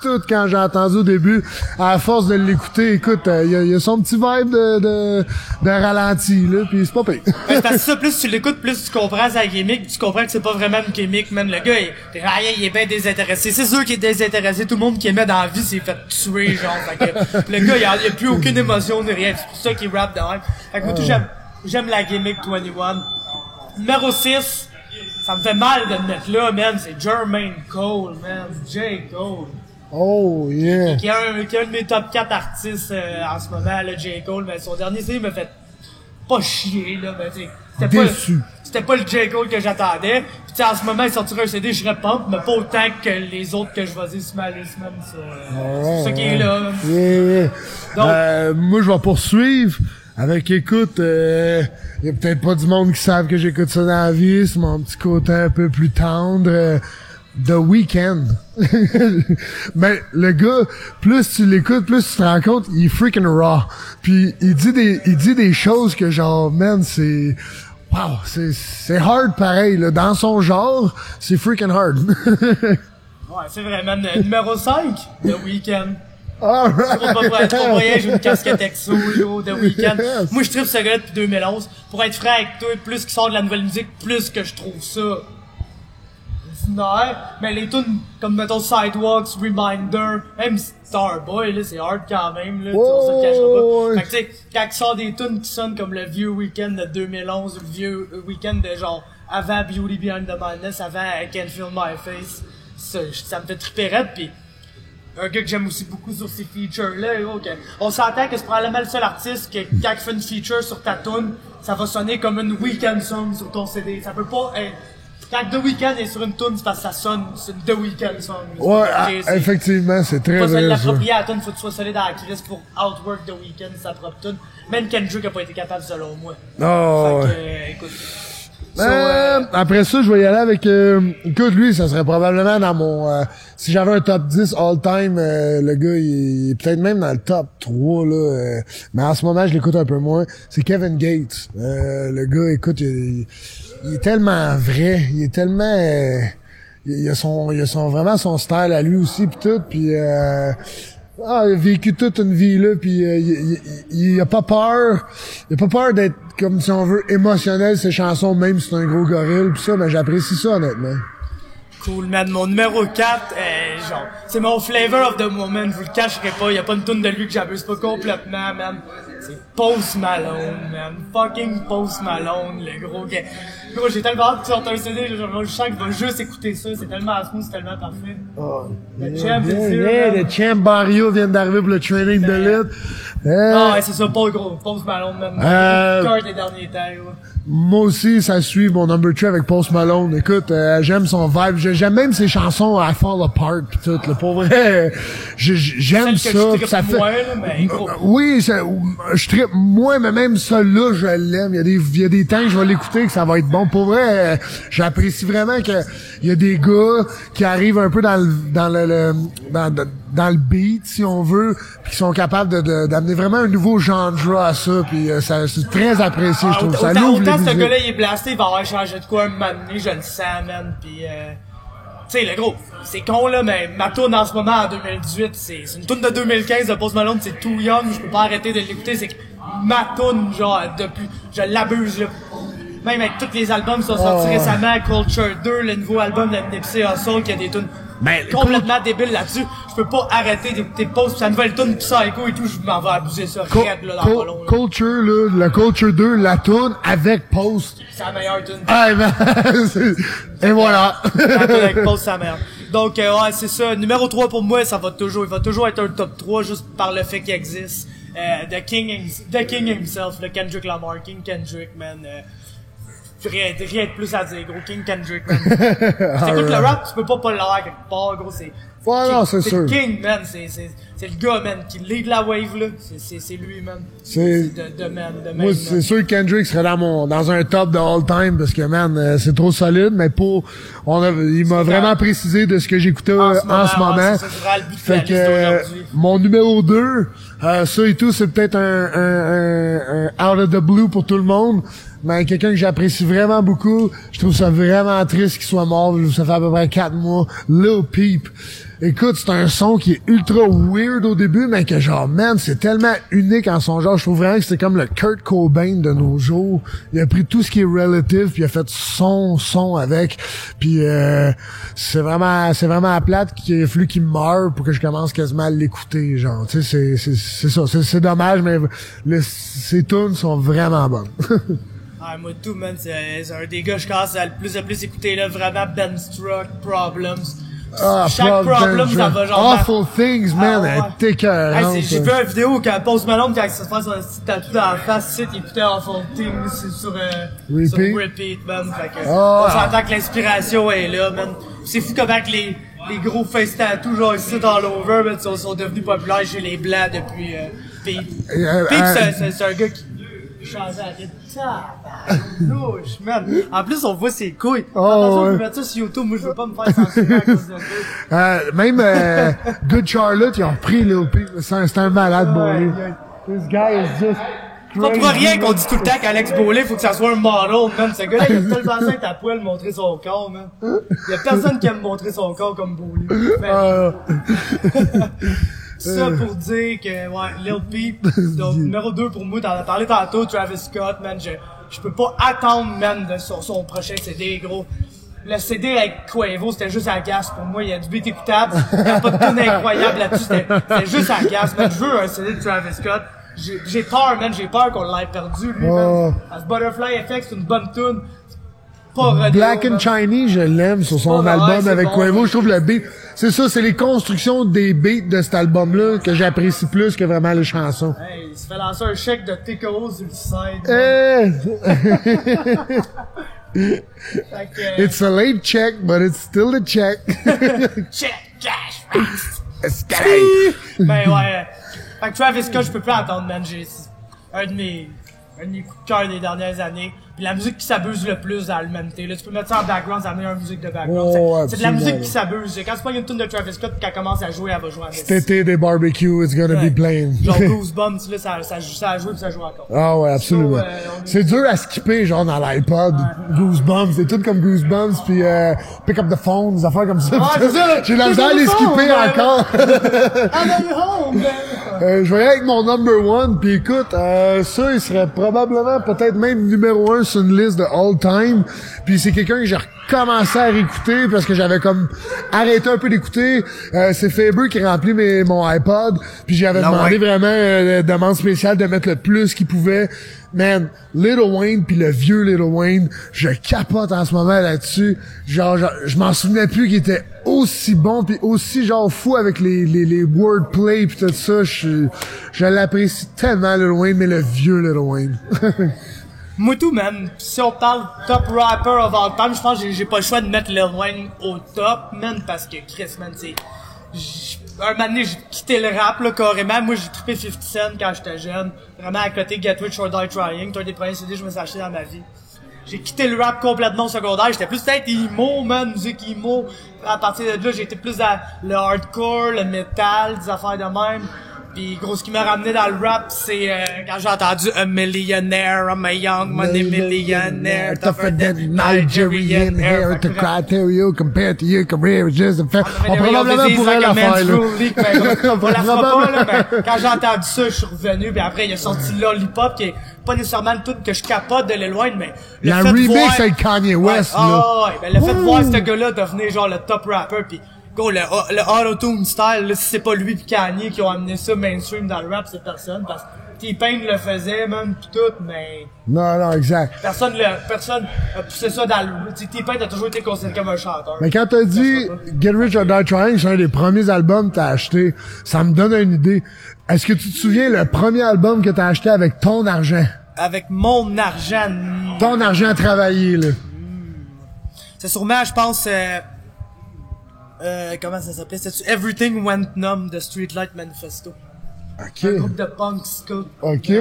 [SPEAKER 1] tout quand j'ai entendu au début. À force de l'écouter, écoute, il y a son petit vibe de ralenti, là, pis c'est pas pire.
[SPEAKER 2] C'est parce que ça, plus tu l'écoutes, plus tu comprends sa gimmick, tu comprends que c'est pas vraiment une gimmick, man. Le gars, il est bien désintéressé. C'est sûr qu'il est désintéressé. Tout le monde qui aimait dans la vie s'est fait tuer, genre. Fait que, le gars, il a plus aucune émotion ni rien. C'est pour ça qu'il rappe de même. Fait que, moi, j'aime la gimmick 21. Numéro 6. Ça me fait mal de le mettre là, man. C'est Jermaine Cole, man. J. Cole.
[SPEAKER 1] Oh, yeah.
[SPEAKER 2] Qui est un de mes top 4 artistes en ce moment, là, J. Cole. Mais son dernier CD me fait pas chier, là. Mais c'était pas le J. Cole que j'attendais. Puis tu sais, en ce moment, il sortirait un CD, je serais pump, mais pas autant que les autres que je vais dire sur ma liste, man. C'est ça qui est là, man.
[SPEAKER 1] Yeah.
[SPEAKER 2] Donc,
[SPEAKER 1] moi, je vais poursuivre. Avec, écoute, y a peut-être pas du monde qui savent que j'écoute ça dans la vie, c'est mon petit côté un peu plus tendre. The Weeknd. Mais le gars, plus tu l'écoutes, plus tu te rends compte, il est freaking raw. Puis il dit des choses que genre, man, c'est wow, c'est hard pareil là. Dans son genre, c'est freaking hard.
[SPEAKER 2] Ouais, c'est vraiment numéro 5, The Weeknd.
[SPEAKER 1] Alright.
[SPEAKER 2] Trop moyen, j'ai une casquette exo, yo, The Weeknd. Moi, je tripe ce gars depuis 2011. Pour être frais avec toi, plus qu'il sort de la nouvelle musique, plus que je trouve ça ordinaire. Mais les tunes, comme mettons Sidewalks, Reminder, même Starboy, là, c'est hard quand même, là. On se le cachera pas. Fait que tu sais, quand il sort des tunes qui sonnent comme le vieux Weeknd de 2011, ou le vieux Weeknd de genre, avant Beauty Behind the Madness, avant I Can't Feel My Face, ça me fait triper raide, pis un gars que j'aime aussi beaucoup sur ces features-là, okay. On s'entend que c'est probablement le seul artiste que quand il fait une feature sur ta tune, ça va sonner comme une Weeknd song sur ton CD. Ça peut pas être... Quand The Weeknd est sur une tune, c'est parce que ça sonne, c'est une The Weeknd song.
[SPEAKER 1] Ouais, effectivement, c'est très vrai.
[SPEAKER 2] Pas l'approprier à la tune, faut que tu sois solide dans la crise pour outwork The Weeknd, sa propre tune. Même Kendrick a pas été capable selon moi.
[SPEAKER 1] Oh,
[SPEAKER 2] fait que, écoute...
[SPEAKER 1] après ça, je vais y aller avec... écoute, lui, ça serait probablement dans mon... si j'avais un top 10 all-time, le gars, il est peut-être même dans le top 3, là. Mais en ce moment, je l'écoute un peu moins. C'est Kevin Gates. Le gars, écoute, il est tellement vrai. Il est tellement... il a vraiment son style à lui aussi, pis tout. Puis... il a vécu toute une vie là, puis il a pas peur. Il a pas peur d'être, comme si on veut, émotionnel ses chansons, même si c'est un gros gorille, pis ça, ben j'apprécie ça honnêtement.
[SPEAKER 2] Cool, man. Mon numéro 4, genre, c'est mon flavor of the moment, je vous le cacherai pas, y a pas une toune de lui que j'abuse pas complètement, man. C'est Post Malone, man. Fucking Post Malone, le gros gars. Gros, j'ai tellement hâte que tu sortes un CD, je sens que je vais juste écouter ça, c'est tellement smooth, c'est tellement parfait. Oh, le champ,
[SPEAKER 1] le champ Barrio vient d'arriver pour le training de lutte.
[SPEAKER 2] Ah ouais, c'est ça, pas gros. Post Malone, man. Cœur des derniers temps, ouais.
[SPEAKER 1] Moi aussi, ça suit mon number 3 avec Post Malone. Écoute, j'aime son vibe. J'aime même ses chansons I Fall Apart pis tout. Là, pour vrai, j'aime ça. Ça fait.
[SPEAKER 2] Moins, là, mais
[SPEAKER 1] oui, je trippe moins, mais même ça là, je l'aime. Il y a des temps que je vais l'écouter que ça va être bon. Pour vrai, j'apprécie vraiment que il y a des gars qui arrivent un peu dans le beat, si on veut, puis qui sont capables d'amener vraiment un nouveau genre à ça, puis ça c'est très apprécié, je trouve. Ça l'ouvre les
[SPEAKER 2] ce
[SPEAKER 1] musiques.
[SPEAKER 2] gars-là, il est blasté, il va avoir changé de quoi un moment donné, je le sens, man, pis tu sais, le gros, c'est con, là, mais ma tourne en ce moment, en 2018, c'est une tourne de 2015 de Post Malone, c'est too young, je peux pas arrêter de l'écouter, c'est que ma tourne, genre, depuis, je l'abuse, là. Même avec tous les albums qui sont sortis récemment, Culture 2, le nouveau album de Nipsey Hussle, qui a des tunes complètement débiles là-dessus. Je peux pas arrêter d'écouter Post, sa nouvelle tune Psycho et tout, je m'en vais abuser ça, raide, là, dans pas long, là.
[SPEAKER 1] Culture, là, la Culture 2, la tune avec Post.
[SPEAKER 2] C'est la meilleure tune.
[SPEAKER 1] Ah, ben, et voilà.
[SPEAKER 2] La tune avec Post, sa merde. Donc, ouais, c'est ça. Numéro 3 pour moi, il va toujours être un top 3 juste par le fait qu'il existe. The King himself, le Kendrick Lamar, King Kendrick, man. Rien de plus à dire, gros. King Kendrick, man. T'écoutes le rap, tu peux pas l'avoir quelque part, gros. C'est
[SPEAKER 1] Ouais, non, c'est sûr.
[SPEAKER 2] King, man. C'est le gars, man, qui lead la wave, là. C'est lui, man.
[SPEAKER 1] C'est
[SPEAKER 2] de
[SPEAKER 1] moi, c'est sûr que Kendrick serait dans un top de all time parce que, man, c'est trop solide, mais il m'a vraiment précisé de ce que j'écoutais en ce moment.
[SPEAKER 2] Ouais, c'est ça, le but
[SPEAKER 1] fait que, mon numéro 2, ça et tout, c'est peut-être un out of the blue pour tout le monde. Mais quelqu'un que j'apprécie vraiment beaucoup, je trouve ça vraiment triste qu'il soit mort, ça fait à peu près 4 mois, Lil Peep. Écoute, c'est un son qui est ultra weird au début, mais que genre, man, c'est tellement unique en son genre. Je trouve vraiment que c'est comme le Kurt Cobain de nos jours. Il a pris tout ce qui est relative, puis il a fait son avec. Puis c'est vraiment à plate qu'il a fallu qu'il meure pour que je commence quasiment à l'écouter, genre. Tu sais, c'est ça. C'est dommage, mais ces tunes sont vraiment bonnes.
[SPEAKER 2] Ah, moi, tout, man, c'est un des gars que je commence à le plus écouter, là, vraiment Ben Struck, Problems. Chaque Problem, ça va genre...
[SPEAKER 1] Awful Things, man, elle est écœurante.
[SPEAKER 2] Hey, j'ai vu une vidéo quand Post Malone, quand il se fait son petit tatou dans la face, il écoutait Awful Things sur repeat, man. Fait que, on s'entend que l'inspiration est là, man. C'est fou comment que les gros face tattoos, genre ici, all over, man, sont devenus populaires chez les Blancs depuis, Pete. Pete, c'est un gars qui changeait à rythme. Louche, man. En plus, on voit ses couilles. Attention, je vais mettre ça sur YouTube. Moi, je veux pas me faire censurer à cause de ça.
[SPEAKER 1] Même Good Charlotte, ils ont repris Lil Peep. C'est un malade, Bolé. This guy is just
[SPEAKER 2] crazy. Pas pour rien qu'on dit tout le temps qu'Alex Bolé, faut que ça soit un model, man. Ce gars-là, il a tellement ça à poil montrer son corps, man. Il y a personne qui aime montrer son corps comme Bolé. Ça pour dire que, ouais, Lil Peep, donc, numéro 2 pour moi, t'en as parlé tantôt, Travis Scott, man, je peux pas attendre, man, de son prochain CD, gros. Le CD avec Quavo, c'était juste à gas pour moi, il y a du beat écoutable, il y a pas de tune incroyable là-dessus, c'était juste à gas, man, je veux un CD de Travis Scott. J'ai peur, man, j'ai peur qu'on l'ait perdu, lui, man. Parce que Butterfly Effect, c'est une bonne tune.
[SPEAKER 1] Black and Chinese, je l'aime sur son album avec Quavo. Je trouve le beat, c'est ça, c'est les constructions des beats de cet album-là que j'apprécie plus que vraiment les chansons.
[SPEAKER 2] Hey, il se fait lancer un chèque de TKO sur le side.
[SPEAKER 1] It's a late check, but it's still a check.
[SPEAKER 2] Check, cash, fast. Ben ouais. Fait que Travis Scott, je peux plus attendre, man. J'ai un de mes coups de cœur des dernières années. Puis la musique qui s'abuse le plus dans l'humanité. Là, tu peux mettre ça en background, ça met une musique de background. C'est de la musique qui s'abuse. Quand tu prends une tune de Travis Scott et qu'elle commence à jouer, elle va jouer avec.
[SPEAKER 1] Cet été des barbecues, it's gonna be playing.
[SPEAKER 2] Genre Goosebumps, là, ça a joué puis ça joue encore.
[SPEAKER 1] Ah ouais, absolument. So, c'est dur à skipper, genre, dans l'iPod. Goosebumps, c'est tout comme Goosebumps puis Pick Up the Phone, des affaires comme ça. J'ai la misère à les skipper encore. Je vais y aller avec mon number 1 puis écoute, ça, il serait probablement peut-être même numéro 1 sur une liste de all time. Puis c'est quelqu'un que j'ai recommencé à réécouter parce que j'avais comme arrêté un peu d'écouter. C'est Faber qui remplit mon iPod. Puis j'avais demandé vraiment demande spéciale de mettre le plus qu'il pouvait. Man, Lil Wayne puis le vieux Lil Wayne, je capote en ce moment là-dessus. Genre je m'en souvenais plus qu'il était aussi bon puis aussi genre fou avec les wordplay puis tout ça. Je l'apprécie tellement Lil Wayne, mais le vieux Lil Wayne.
[SPEAKER 2] Moi tout, man. Si on parle top rapper of all time, je pense que j'ai pas le choix de mettre Lil Wayne au top, man, parce que Chris, man, c'est... Un moment donné, j'ai quitté le rap, là, carrément. Moi, j'ai trippé 50 Cent quand j'étais jeune. Vraiment, à côté Get Rich or Die Trying. C'est un des premiers CD que je me suis acheté dans ma vie. J'ai quitté le rap complètement au secondaire. J'étais plus peut-être emo, man, musique emo. À partir de là, j'étais plus dans le hardcore, le metal, des affaires de même. Pis gros, ce qui m'a ramené dans le rap, c'est quand j'ai entendu A Millionaire, I'm a young money millionaire, tougher than Nigerian hair,
[SPEAKER 1] to criteria compared to your career is just a fact. On probablement pourrait la faire, là.
[SPEAKER 2] On la fera pas, là, mais quand j'ai entendu ça, je suis revenu, pis après, il a sorti Lollipop, qui est pas nécessairement le tout que je capote de l'éloigne, mais
[SPEAKER 1] le fait de voir... avec Kanye West, là.
[SPEAKER 2] Ouais, ben le fait de voir ce gars-là devenir genre le top rapper, pis go, le auto-tune style, là, si c'est pas lui pis Kanye qui ont amené ça mainstream dans le rap, c'est personne, parce que T-Pain le faisait, man, pis tout, mais...
[SPEAKER 1] Non, exact.
[SPEAKER 2] Personne a poussé ça dans le... T-Pain a toujours été considéré comme un chanteur.
[SPEAKER 1] Mais quand t'as dit Get Rich or Die Trying, c'est un des premiers albums que t'as acheté, ça me donne une idée. Est-ce que tu te souviens le premier album que t'as acheté avec ton argent?
[SPEAKER 2] Avec mon argent.
[SPEAKER 1] Ton argent travaillé, là.
[SPEAKER 2] C'est sûrement, je pense, comment ça s'appelait? C'était Everything Went Numb de Streetlight Manifesto.
[SPEAKER 1] OK.
[SPEAKER 2] Un groupe de punk ska.
[SPEAKER 1] OK.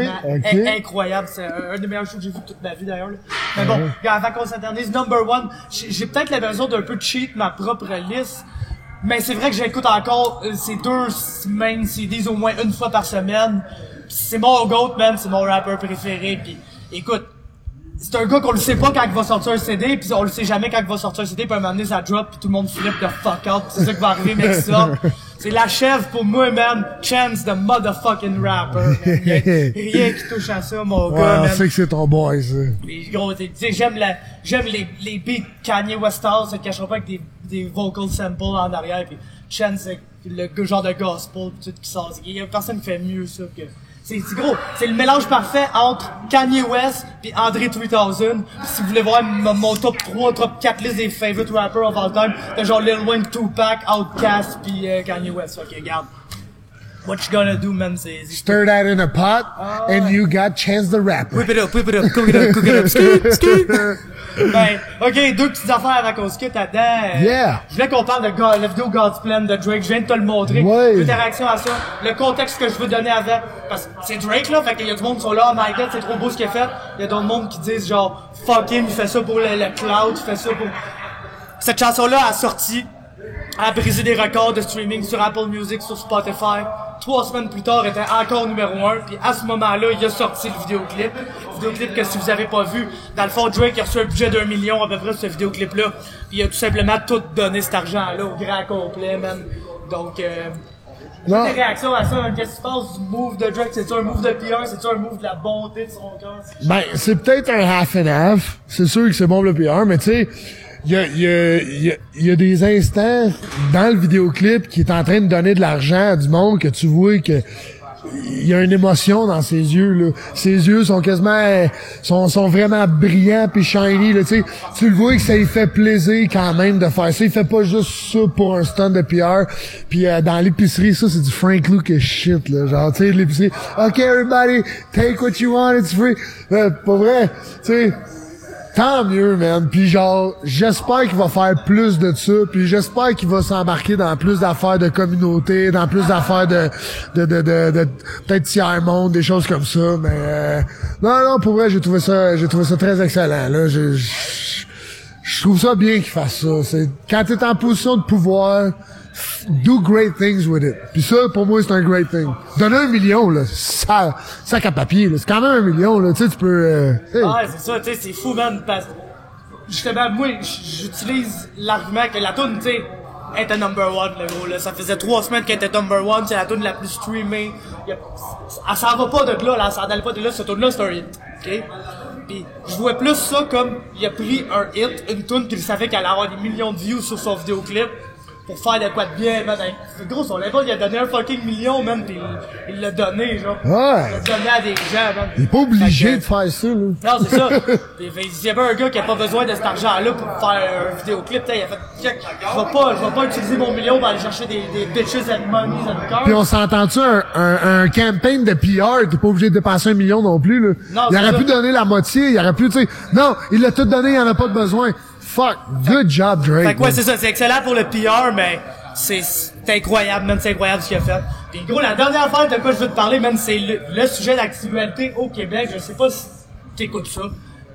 [SPEAKER 2] Incroyable. C'est un des meilleurs shows que j'ai vu toute ma vie, d'ailleurs, là. Mais bon, avant qu'on s'éternise, number one, j'ai peut-être l'impression d'un peu cheat ma propre liste. Mais c'est vrai que j'écoute encore ces 2 main CDs au moins une fois par semaine. Pis c'est mon GOAT, man, c'est mon rappeur préféré. Pis écoute, c'est un gars qu'on le sait pas quand il va sortir un CD, pis on le sait jamais quand il va sortir un CD, pis à un moment donné ça drop, pis tout le monde flippe de fuck out, pis c'est ça qui va arriver, mec, ça. C'est la chèvre pour moi, man. Chance the motherfucking rapper. Il y a rien qui touche à ça, mon gars, man.
[SPEAKER 1] On sait que c'est ton boy, ça.
[SPEAKER 2] Mais gros, tu sais, j'aime les beats Kanye West style, ça te cachera pas avec des vocal samples en arrière, pis Chance, c'est le genre de gospel, pis tout qui sort. Il y a personne qui fait mieux ça que... C'est gros, c'est le mélange parfait entre Kanye West pis André 3000. Pis si vous voulez voir mon top 3, top 4 liste des favorite rappers of all time, t'as genre Lil Wayne, Tupac, Outkast pis Kanye West. Ok, regarde. What you gonna do, man, c'est...
[SPEAKER 1] Stir that in a pot, and you got Chance the Rapper.
[SPEAKER 2] Whip it up, cook it up, ski. Ben, ok, 2 petites affaires avant qu'on se quitte là-dedans.
[SPEAKER 1] Yeah.
[SPEAKER 2] Je voulais qu'on parle de la vidéo God's Plan de Drake. Je viens de te le montrer.
[SPEAKER 1] Ouais.
[SPEAKER 2] Une réaction à ça. Le contexte que je veux donner avant. Parce que c'est Drake, là. Fait qu'il y a du monde qui sont là. Oh my god, c'est trop beau ce qu'il a fait. Il y a d'autres monde qui disent genre, fuck him, il fait ça pour le cloud, il fait ça pour... Cette chanson-là a sorti, a brisé des records de streaming sur Apple Music, sur Spotify. 3 semaines plus tard, était encore numéro 1. Puis à ce moment-là, il a sorti le vidéoclip. Vidéoclip que si vous avez pas vu, dans le fond, Drake a reçu un budget d'1 million à peu près sur ce vidéoclip-là. Puis il a tout simplement tout donné cet argent-là au grand complet, man. Donc, des réactions à ça, man. Qu'est-ce qui se passe du move de Drake? C'est-tu un move de PR? C'est-tu un move de la bonté de son cœur?
[SPEAKER 1] Ben, c'est peut-être un half and half. C'est sûr que c'est bon le PR, mais tu sais, il y a des instants dans le vidéoclip qui est en train de donner de l'argent à du monde que tu vois que il y a une émotion dans ses yeux, là. Ses yeux sont quasiment, sont vraiment brillants pis shiny, là, tu sais. Tu le vois que ça lui fait plaisir quand même de faire ça. Il fait pas juste ça pour un stunt de PR. Puis dans l'épicerie, ça, c'est du Frank Lucas shit, là. Genre, tu sais, l'épicerie. OK, everybody, take what you want, it's free. Pas vrai, tu sais. Tant mieux, man. Puis genre, j'espère qu'il va faire plus de ça. Puis j'espère qu'il va s'embarquer dans plus d'affaires de communauté, dans plus d'affaires de peut-être tiers-monde, des choses comme ça. Mais non, pour vrai, j'ai trouvé ça très excellent. Là, je trouve ça bien qu'il fasse ça. C'est quand t'es en position de pouvoir, do great things with it. Puis ça, pour moi, c'est un great thing. Donner 1 million, là, sac à papier, là, c'est quand même 1 million, là, tu sais, tu peux... hey.
[SPEAKER 2] Ouais, c'est ça, tu sais, c'est fou, man, parce que, justement, moi, j'utilise l'argument que la toune, tu sais, était number 1, là, gros, là. Ça faisait 3 semaines qu'elle était number 1, c'est la toune la plus streamée. Elle s'en va pas de là, là, elle s'en allait pas de là, cette toune-là, c'est un hit, ok? Pis, je vois plus ça comme, il a pris un hit, une toune qu'il savait qu'elle allait avoir des millions de views sur son vidéoclip, pour faire de quoi de bien, man. C'est gros, son label, il a donné 1 fucking million, man, pis il l'a donné, genre.
[SPEAKER 1] Ouais.
[SPEAKER 2] Il l'a donné à des gens, man.
[SPEAKER 1] Il est pas obligé de faire ça, là.
[SPEAKER 2] Non, c'est ça. Pis, il y avait un gars qui a pas besoin de cet argent-là pour faire un vidéoclip, il a fait, check, je vais pas utiliser mon million pour aller chercher des bitches and money and cars.
[SPEAKER 1] Puis on s'entend-tu, un campaign de PR, t'es pas obligé de dépenser 1 million non plus, là.
[SPEAKER 2] Non,
[SPEAKER 1] il aurait
[SPEAKER 2] ça.
[SPEAKER 1] pu donner la moitié, il aurait pu, tu sais, non, il l'a tout donné, il en a pas de besoin. Fuck, good job, Drake.
[SPEAKER 2] Fait que ouais, c'est ça, c'est excellent pour le PR, mais c'est incroyable, man, c'est incroyable ce qu'il a fait. Pis gros, la dernière affaire de quoi je veux te parler, man, c'est le sujet d'actualité au Québec. Je sais pas si t'écoutes ça.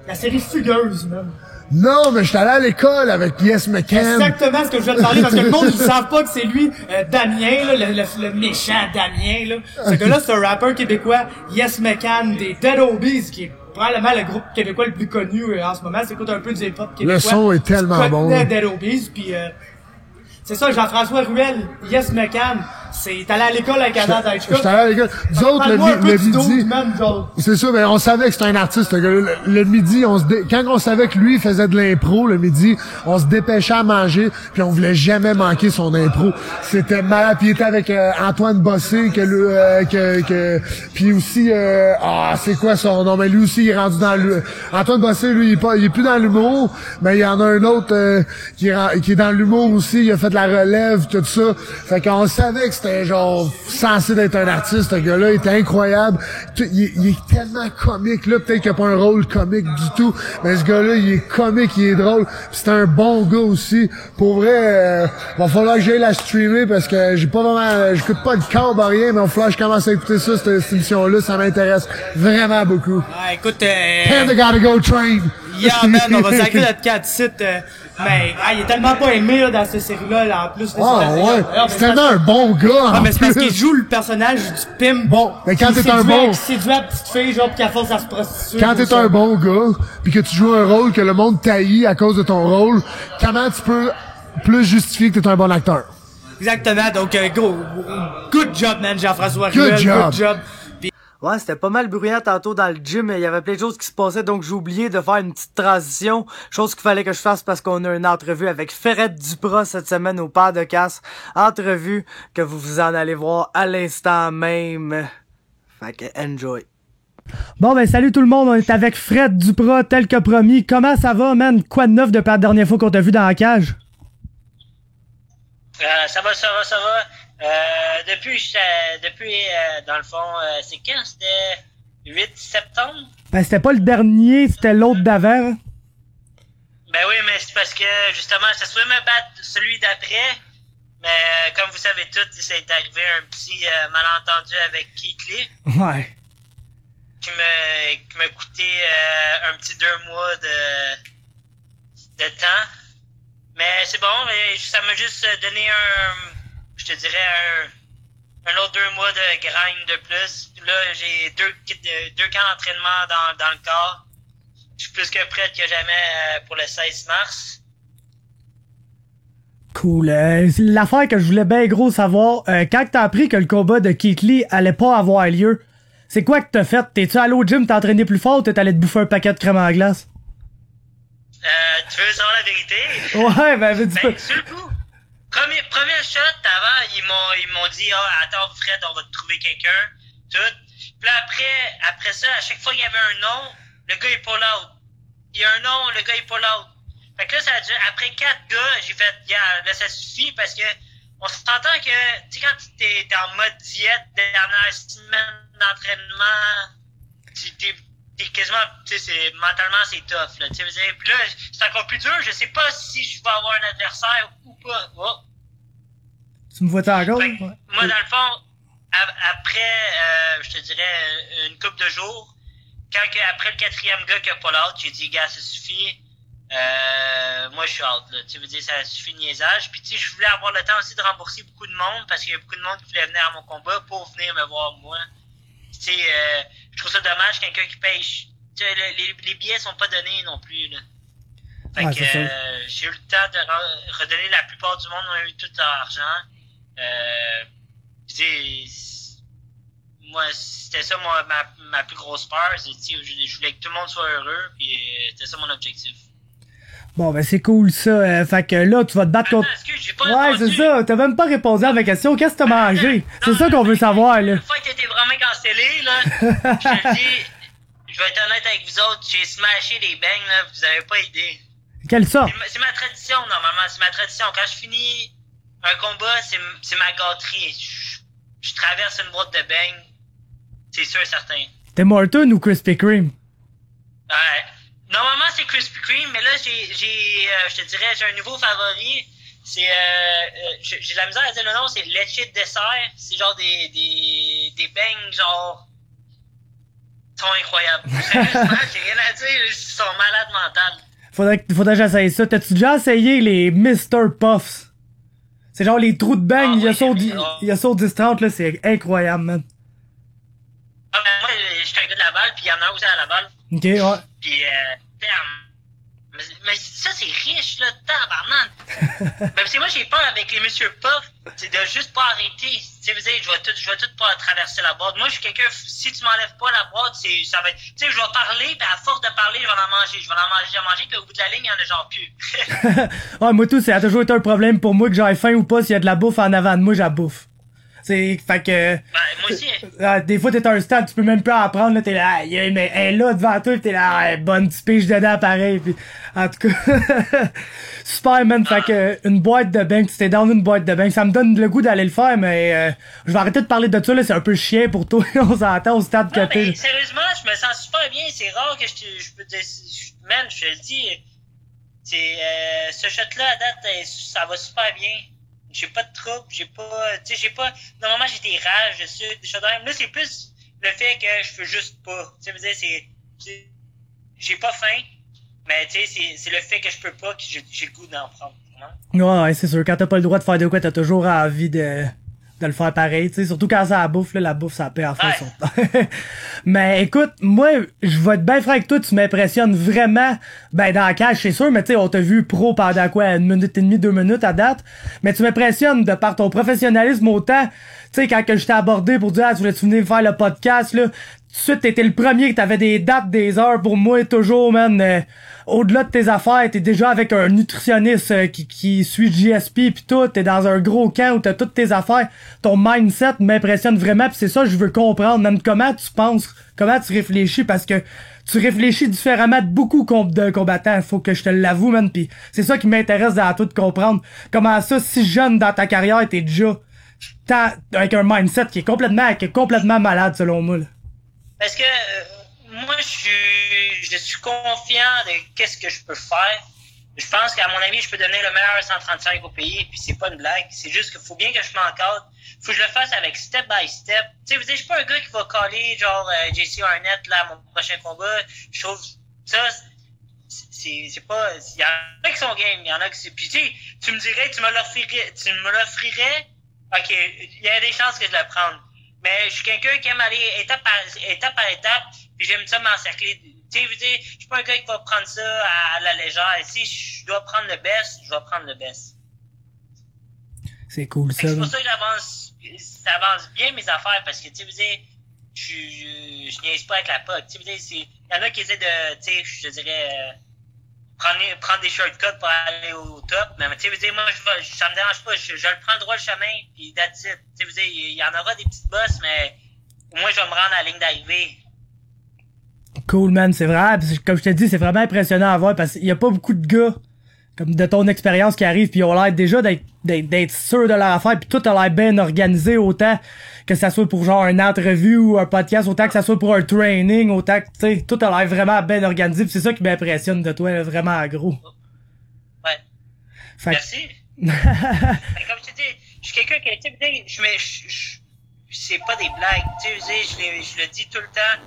[SPEAKER 2] La série Fugueuse, man.
[SPEAKER 1] Non, mais j'étais allé à l'école avec Yes McCann.
[SPEAKER 2] Exactement ce que je veux te parler, parce que le monde, ils savent pas que c'est lui, Damien, là, le méchant Damien, là. Ce gars-là, c'est un rappeur québécois, Yes McCann, des Dead Obies, qui est probablement le groupe québécois le plus connu en ce moment. C'est un peu du hip-hop québécois.
[SPEAKER 1] Le son est tellement bon.
[SPEAKER 2] Dead Obies, puis c'est ça, Jean-François Ruel, Yes McCann, T'es allé à l'école avec Adam Daichka.
[SPEAKER 1] J'étais allé à l'école. Nous autres, le midi. C'est ça, ben, on savait que c'était un artiste, ce gars-là. Le midi, quand on savait que lui faisait de l'impro, le midi, on se dépêchait à manger, puis on voulait jamais manquer son impro. C'était malade. Puis il était avec Antoine Bossé, puis aussi, c'est quoi son nom? Mais lui aussi, il est rendu dans le... Antoine Bossé, lui, il est plus dans l'humour, mais il y en a un autre qui est dans l'humour aussi. Il a fait de la relève, tout ça. Fait qu'on savait que c'était genre censé d'être un artiste, ce gars-là. Il était incroyable. Il est tellement comique, là. Peut-être qu'il a pas un rôle comique du tout, mais ce gars-là, il est comique, il est drôle. Puis c'est un bon gars aussi. Pour vrai, va falloir que j'aille la streamer parce que j'écoute pas de câble, rien, mais il va falloir que je commence à écouter ça, cette émission-là. Ça m'intéresse vraiment beaucoup.
[SPEAKER 2] Ouais, écoute,
[SPEAKER 1] Panda Gotta Go Train!
[SPEAKER 2] Yeah, man, on va sacrer notre 4 sites, mais il est tellement pas aimé là, dans cette série-là, là, en plus.
[SPEAKER 1] Ouais, c'est tellement un bon gars.
[SPEAKER 2] Mais c'est parce qu'il joue le personnage du pimp.
[SPEAKER 1] Bon, mais quand t'es un bon...
[SPEAKER 2] C'est du la petite fille, genre, pis qu'elle force à se prostituer.
[SPEAKER 1] Quand t'es un bon gars, pis que tu joues un rôle que le monde taillit à cause de ton rôle, comment tu peux plus justifier que t'es un bon acteur?
[SPEAKER 2] Exactement, donc good job, man, Jean-François
[SPEAKER 1] Good job.
[SPEAKER 3] Ouais, c'était pas mal bruyant tantôt dans le gym, il y avait plein de choses qui se passaient, donc j'ai oublié de faire une petite transition, chose qu'il fallait que je fasse parce qu'on a une entrevue avec Ferrette Duprat cette semaine au Père de Casse, entrevue que vous en allez voir à l'instant même. Fait que enjoy. Bon ben salut tout le monde, on est avec Fred Duprat tel que promis. Comment ça va, man? Quoi de neuf depuis la dernière fois qu'on t'a vu dans la cage?
[SPEAKER 4] Ça va. Depuis, dans le fond, c'est quand? C'était 8 septembre?
[SPEAKER 3] Ben, c'était pas le dernier, c'était l'autre d'avant.
[SPEAKER 4] Ben oui, mais c'est parce que, justement, ça se pouvait me battre celui d'après, mais comme vous savez tous, ça est arrivé un petit malentendu avec Keith Lee.
[SPEAKER 3] Ouais.
[SPEAKER 4] Qui m'a coûté un petit 2 mois de temps. Mais c'est bon, ça m'a juste donné je te dirais un autre 2 mois de grind de plus. Là, j'ai deux camps d'entraînement dans le corps. Je suis plus que prêt que jamais pour le 16 mars.
[SPEAKER 3] Cool. L'affaire que je voulais bien gros savoir, quand t'as appris que le combat de Keith Lee allait pas avoir lieu, c'est quoi que t'as fait? T'es-tu allé au gym t'entraîner plus fort ou t'es allé te bouffer un paquet de crème à glace?
[SPEAKER 4] Tu veux savoir la vérité?
[SPEAKER 3] Ouais, ben, tu peux...
[SPEAKER 4] Sur le coup, premier shot, avant, ils m'ont dit, attends, Fred, on va te trouver quelqu'un, tout. Puis là, après ça, à chaque fois qu'il y avait un nom, le gars, il pull out. Il y a un nom, le gars, il pull out. Fait que là, ça a duré, après 4 gars, j'ai fait, là, ça suffit, parce que, on s'entend que, tu sais, quand t'es en mode diète, dernière semaine d'entraînement, t'es quasiment, tu sais, mentalement, c'est tough, là, tu sais, puis là, c'est encore plus dur, je sais pas si je vais avoir un adversaire ou pas. Oh.
[SPEAKER 3] Tu me vois-tu encore?
[SPEAKER 4] Ouais. Moi, dans le fond, après, je te dirais, une couple de jours, après le 4e gars qui a pas l'autre, j'ai dit, gars, ça suffit, moi, je suis out, là, tu veux dire, ça suffit de niaisage, puis tu sais, je voulais avoir le temps aussi de rembourser beaucoup de monde, parce qu'il y a beaucoup de monde qui voulait venir à mon combat pour venir me voir, moi. Tu sais, je trouve ça dommage, quelqu'un qui paye. Tu sais, les billets sont pas donnés non plus, là. Fait que j'ai eu le temps de redonner. La plupart du monde ont eu tout leur argent. Moi, c'était ça ma plus grosse peur. Je voulais que tout le monde soit heureux, puis c'était ça mon objectif.
[SPEAKER 3] Bon, ben c'est cool ça. Fait que là, tu vas te battre contre... Ouais, c'est ça. T'as même pas répondu à ma question. Qu'est-ce que t'as mangé? C'est ça qu'on veut savoir, là.
[SPEAKER 4] Une fois que t'étais vraiment cancellé, là, je te le dis, je vais être honnête avec vous autres, j'ai smashé des bangs, là, vous avez pas idée.
[SPEAKER 3] Quelle sorte?
[SPEAKER 4] C'est ma tradition, normalement. C'est ma tradition. Quand je finis un combat, c'est ma gâterie. Je traverse une boîte de bangs. C'est sûr et certain.
[SPEAKER 3] T'es Morton ou Krispy Kreme?
[SPEAKER 4] Ouais. Normalement, c'est Krispy Kreme, mais là, je te dirais, j'ai un nouveau favori. C'est, j'ai de la misère à dire le nom, c'est leche de dessert. C'est genre des bangs, genre, ils sont incroyables. Sérieusement, j'ai rien à dire, ils sont malades mentales.
[SPEAKER 3] Faudrait que j'essaye ça. T'as-tu déjà essayé les Mr. Puffs? C'est genre les trous de bang, il y a ça au 10-30, là, c'est incroyable, man.
[SPEAKER 4] Ah, ben, moi, je suis un gars de Laval, pis il y en a un aussi à Laval.
[SPEAKER 3] Ok, ouais.
[SPEAKER 4] Pis, mais Mais ça, c'est riche, là, tabarnak. Même si moi, j'ai peur avec les Monsieur Puff, c'est de juste pas arrêter. Tu sais, vous savez, je vais tout pas traverser la boîte. Moi, je suis quelqu'un, si tu m'enlèves pas la boîte, ça va être, tu sais, je vais parler, puis à force de parler, je vais en manger. Je vais en manger, puis au bout de la ligne, il y en a genre plus.
[SPEAKER 3] Ouais, moi tout, ça a toujours été un problème pour moi que j'aille faim ou pas, s'il y a de la bouffe en avant de moi, j'en bouffe. C'est, fait que...
[SPEAKER 4] Moi aussi.
[SPEAKER 3] Des fois, t'es à un stade, tu peux même plus en prendre, là, t'es là, mais elle est là devant toi, pis t'es là, bonne petite pige dedans, pareil, pis, en tout cas, super, man, fait que, une boîte de bain, tu t'es dans une boîte de bain, ça me donne le goût d'aller le faire, mais, je vais arrêter de parler de ça, là, c'est un peu chiant pour toi, on s'entend au stade que t'es.
[SPEAKER 4] Mais sérieusement, je me sens super bien, c'est rare que je peux te, man, je te le dis, c'est, ce shot-là, à date, ça va super bien. J'ai pas de trouble, normalement j'ai des rages, des choses de même. Là, c'est plus le fait que je peux juste pas. Tu sais, vous savez, j'ai pas faim, mais tu sais, c'est le fait que je peux pas que j'ai le goût d'en prendre.
[SPEAKER 3] Ouais, c'est sûr. Quand t'as pas le droit de faire de quoi, t'as toujours envie de le faire pareil, tu sais, surtout quand c'est la bouffe, là, la bouffe, ça paie en fait son temps. Mais écoute, moi, je vais être bien franc avec toi, tu m'impressionnes vraiment, ben, dans la cage, c'est sûr, mais tu sais, on t'a vu pro pendant quoi, 1 minute et demie, 2 minutes à date, mais tu m'impressionnes de par ton professionnalisme autant, tu sais, quand que je t'ai abordé pour dire, tu voulais-tu venir faire le podcast, là, tout de suite, t'étais le premier que t'avais des dates, des heures pour moi, toujours, man, au-delà de tes affaires, t'es déjà avec un nutritionniste qui suit GSP pis tout, t'es dans un gros camp où t'as toutes tes affaires, ton mindset m'impressionne vraiment pis c'est ça que je veux comprendre, même comment tu penses, comment tu réfléchis, parce que tu réfléchis différemment de beaucoup de combattants, faut que je te l'avoue, man, pis c'est ça qui m'intéresse dans tout de comprendre, comment ça, si jeune dans ta carrière, t'es déjà avec un mindset qui est complètement malade selon moi, là.
[SPEAKER 4] Parce que moi, je suis confiant de qu'est-ce que je peux faire. Je pense qu'à mon avis, je peux devenir le meilleur 135 au pays, puis c'est pas une blague. C'est juste qu'il faut bien que je m'encadre. Faut que je le fasse avec step by step. Tu sais, vous savez, je suis pas un gars qui va caler, genre, JC Arnett, là, à mon prochain combat. Je trouve ça, c'est pas, il y en a qui sont game, il y en a qui puis tu sais, tu me dirais, tu me l'offrirais, ok, il y a des chances que je le prenne. Mais je suis quelqu'un qui aime aller étape par étape, puis j'aime ça m'encercler. Tu sais, je suis pas un gars qui va prendre ça à la légère. Si je dois prendre le best, je vais prendre le best.
[SPEAKER 3] C'est cool, ça.
[SPEAKER 4] C'est pour ça que ça avance bien mes affaires, parce que, tu sais, vous savez, je niaise pas avec la POC. Tu sais, il y en a qui essaient de, tu sais, je dirais, prendre des shortcuts pour aller au top, mais tu sais, moi, ça me dérange pas, je le prends le droit le chemin, pis that's it. Tu sais, il y en aura des petites bosses, mais au moins, je vais me rendre à la ligne d'arrivée.
[SPEAKER 3] Cool, man, c'est vrai, comme je te dis, c'est vraiment impressionnant à voir, parce qu'il y a pas beaucoup de gars, comme de ton expérience qui arrivent, pis ils ont l'air déjà d'être sûrs de leur affaire, pis tout a l'air bien organisé, autant que ça soit pour genre une entrevue ou un podcast, autant que ça soit pour un training, autant que, tu sais, tout a l'air vraiment bien organisé, pis c'est ça qui m'impressionne de toi, là, vraiment à gros.
[SPEAKER 4] Ouais.
[SPEAKER 3] Fait...
[SPEAKER 4] Merci. Mais comme tu dis, je suis quelqu'un qui, tu sais, c'est pas des blagues, tu sais, je le dis tout le temps.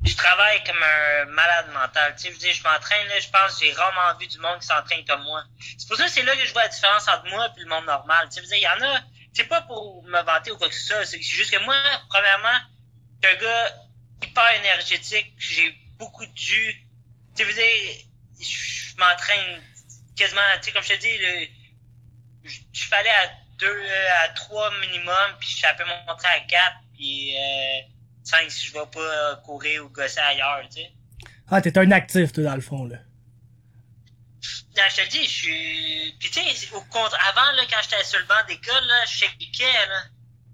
[SPEAKER 4] Je travaille comme un malade mental. Tu sais, je m'entraîne, là, je pense que j'ai rarement vu du monde qui s'entraîne comme moi. C'est pour ça que c'est là que je vois la différence entre moi et le monde normal. Tu sais, il y en a, c'est pas pour me vanter ou quoi que ce soit, c'est juste que moi, premièrement, je suis un gars hyper énergétique, j'ai beaucoup de jus. Tu sais, je m'entraîne quasiment, tu sais, comme je te dis, je suis allé à 2 à 3 minimum, puis je peux monter à 4, puis 5 si je vais pas courir ou gosser ailleurs, tu sais.
[SPEAKER 3] Ah, t'es un actif, toi, dans le fond, là.
[SPEAKER 4] Non, je te le dis, je suis... Puis tu sais, au contre, avant, là, quand j'étais sur le banc d'école, là, je shakeais, là.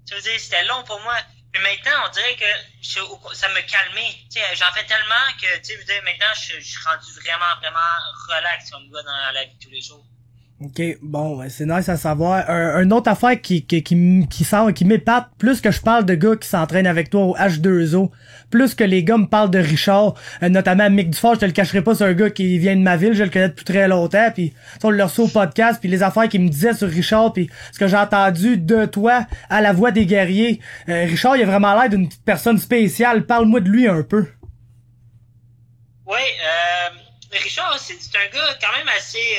[SPEAKER 4] Tu veux dire, c'était long pour moi. Puis maintenant, on dirait que ça me calmait. Tu sais, j'en fais tellement que, tu sais, maintenant, je suis rendu vraiment relax comme gars dans la vie de tous les jours.
[SPEAKER 3] Ok, bon, c'est nice à savoir. Un autre affaire qui m'épate, plus que je parle de gars qui s'entraînent avec toi au H2O, plus que les gars me parlent de Richard, notamment Mick Dufort, je te le cacherai pas, c'est un gars qui vient de ma ville, je le connais depuis très longtemps, puis on le reçoit au podcast, puis les affaires qu'il me disait sur Richard, puis ce que j'ai entendu de toi à la voix des guerriers. Richard, il a vraiment l'air d'une petite personne spéciale, parle-moi de lui un peu.
[SPEAKER 4] Oui, Richard, c'est un gars quand même assez...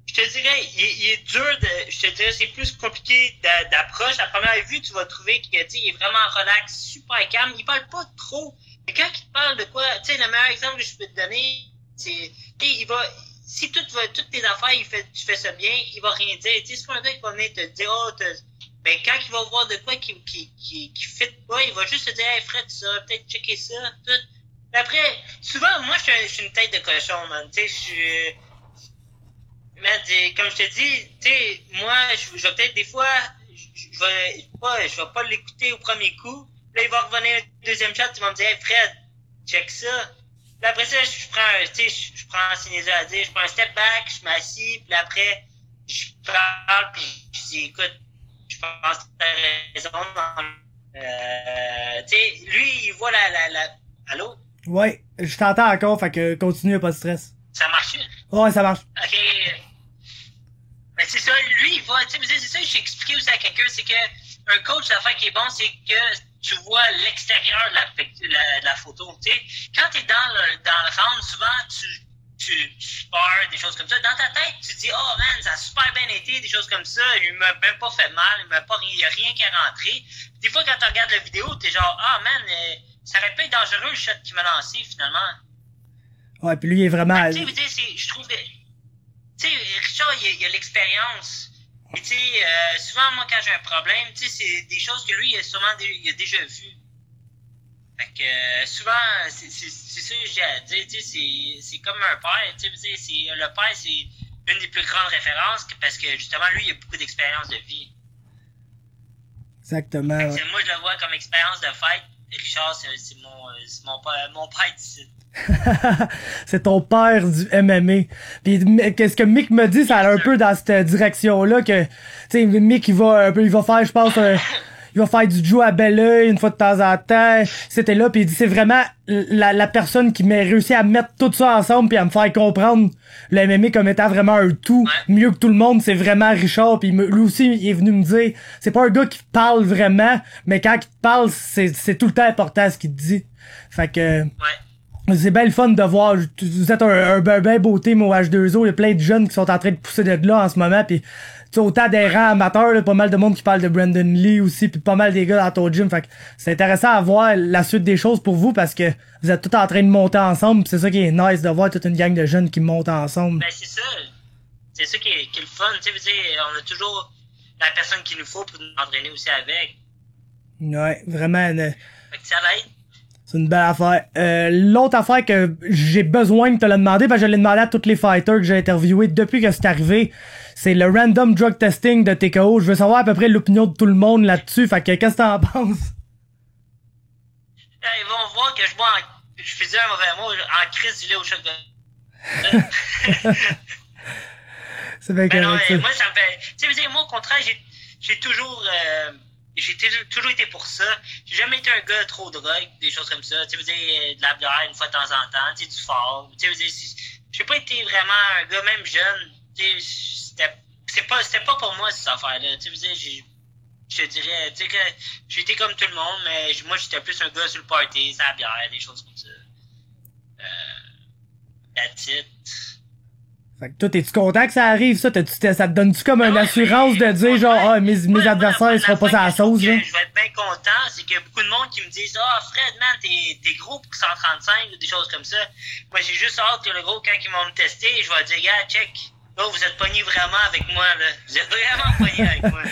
[SPEAKER 4] je te dirais, il est dur je te dirais, c'est plus compliqué d'approche. À première vue, tu vas trouver qu'il il est vraiment relax, super calme. Il parle pas trop. Mais quand il te parle de quoi, tu sais, le meilleur exemple que je peux te donner, c'est il va, si toutes tes affaires, tu fais ça bien, il va rien dire. Tu sais, c'est pas un gars qui va venir te dire, ben, quand il va voir de quoi qui fit pas, il va juste te dire, hey, Fred, ça, peut-être checker ça, tout. Mais après, souvent, moi, je suis une tête de cochon, man. Tu sais, man, comme je te dis, tu sais, moi, je vais peut-être des fois, je vais pas l'écouter au premier coup. Là, il va revenir au deuxième chat, il va me dire, hey, Fred, check ça. Puis après ça, je prends un cinéma à dire, je prends un step back, je m'assis, puis après, je parle, puis je dis, écoute, je pense que t'as raison. Tu sais, lui, il voit Allô?
[SPEAKER 3] Ouais, je t'entends encore, fait que continue, pas de stress.
[SPEAKER 4] Ça marche?
[SPEAKER 3] Ouais, ça marche.
[SPEAKER 4] Ok. Mais c'est ça, lui, il va, tu sais, c'est ça que j'ai expliqué aussi à quelqu'un, c'est que un coach, l'affaire qui est bon, c'est que tu vois l'extérieur de la photo, tu sais. Quand t'es dans le round, souvent, tu pars, des choses comme ça. Dans ta tête, tu dis, oh man, ça a super bien été, des choses comme ça. Il m'a même pas fait mal, il y a rien qui est rentré. Des fois, quand tu regardes la vidéo, t'es genre, ah man, ça aurait pu être dangereux le shot qu'il m'a lancé finalement.
[SPEAKER 3] Ouais, puis lui, il est vraiment.
[SPEAKER 4] Tu sais, je trouve que, tu sais, Richard, il a l'expérience. Et tu sais, souvent, moi, quand j'ai un problème, tu sais, c'est des choses que lui, il a déjà vues. Fait que souvent, c'est ça que j'ai à dire, tu sais, c'est comme un père, tu sais, le père, c'est une des plus grandes références parce que justement, lui, il a beaucoup d'expérience de vie.
[SPEAKER 3] Exactement.
[SPEAKER 4] Fait que moi, je le vois comme expérience de fête. Richard, c'est mon père d'ici.
[SPEAKER 3] C'est ton père du MMA. Puis qu'est-ce que Mick me dit, ça a un peu dans cette direction-là que, tu sais, Mick, il va faire, je pense, il va faire du jiu à bel oeil une fois de temps en temps. C'était là, puis il dit c'est vraiment la personne qui m'a réussi à mettre tout ça ensemble puis à me faire comprendre le MMA comme étant vraiment un tout, mieux que tout le monde. C'est vraiment Richard. Puis lui aussi, il est venu me dire, c'est pas un gars qui parle vraiment, mais quand il te parle, c'est tout le temps important ce qu'il te dit. Fait que... C'est bien le fun de voir, vous êtes un ben beau team au H2O, il y a plein de jeunes qui sont en train de pousser de là en ce moment, pis tu sais, autant des rangs amateurs, là, pas mal de monde qui parle de Brandon Lee aussi, pis pas mal des gars dans ton gym, fait que c'est intéressant à voir la suite des choses pour vous parce que vous êtes tous en train de monter ensemble, pis c'est ça qui est nice de voir toute une gang de jeunes qui montent ensemble.
[SPEAKER 4] Ben c'est ça qui est le fun, tu sais, on a toujours la personne qu'il nous faut pour nous entraîner aussi avec.
[SPEAKER 3] Ouais, vraiment.
[SPEAKER 4] Fait que ça va être.
[SPEAKER 3] C'est une belle affaire. L'autre affaire que j'ai besoin de te le demander, parce que je l'ai demandé à tous les fighters que j'ai interviewés depuis que c'est arrivé, c'est le random drug testing de TKO. Je veux savoir à peu près l'opinion de tout le monde là-dessus. Fait que qu'est-ce que t'en penses?
[SPEAKER 4] Ils vont voir que je faisais un mauvais mot en crise du lait au shotgun.
[SPEAKER 3] C'est bien correct.
[SPEAKER 4] Non, moi, ça me fait... Tu sais, moi, au contraire, j'ai toujours été pour ça. J'ai jamais été un gars trop drogue, des choses comme ça. Tu sais, de la bière une fois de temps en temps, tu sais, du fort. Tu sais, j'ai pas été vraiment un gars, même jeune. Tu sais, c'était pas pour moi, cette affaire-là. Tu sais, je te dirais, tu sais, que j'étais comme tout le monde, mais moi, j'étais plus un gars sur le party, sur la bière, des choses comme ça. That's it.
[SPEAKER 3] Fait que toi, t'es-tu content que ça arrive, ça? Ça te donne-tu comme une assurance de dire, genre, mes adversaires, ils seront pas sur la sauce, là?
[SPEAKER 4] Je vais être bien content, c'est qu'il y a beaucoup de monde qui me disent, Fred, man, t'es gros pour 135, ou des choses comme ça. Moi, j'ai juste hâte que le gros, quand ils vont me tester, je vais dire, gars, check. Oh, vous êtes pognés vraiment avec moi, là. Vous êtes vraiment pognés avec moi.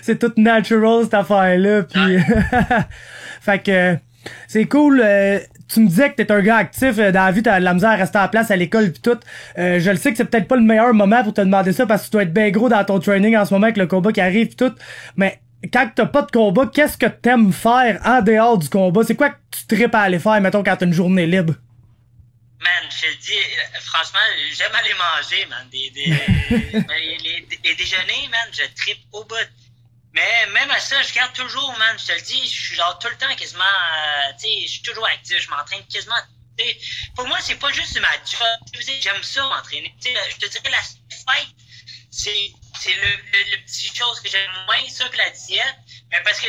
[SPEAKER 3] C'est tout natural, cette affaire-là, pis... Fait que... C'est cool, tu me disais que t'es un gars actif dans la vie, t'as de la misère à rester en place à l'école pis tout. Je le sais que c'est peut-être pas le meilleur moment pour te demander ça parce que tu dois être bien gros dans ton training en ce moment avec le combat qui arrive pis tout. Mais quand t'as pas de combat, qu'est-ce que t'aimes faire en dehors du combat? C'est quoi que tu tripes à aller faire, mettons, quand t'as une journée libre?
[SPEAKER 4] Man, je te dis, franchement, j'aime aller manger, man. Les déjeuners, man, je tripe au bout. Mais même à ça, je garde toujours, man, je te le dis, je suis genre tout le temps quasiment, tu sais, je suis toujours actif, je m'entraîne quasiment, tu sais. Pour moi, c'est pas juste ma job, j'aime ça m'entraîner. Tu sais, je te dirais, la fight, c'est le petit chose que j'aime moins, ça, que la diète. Mais parce que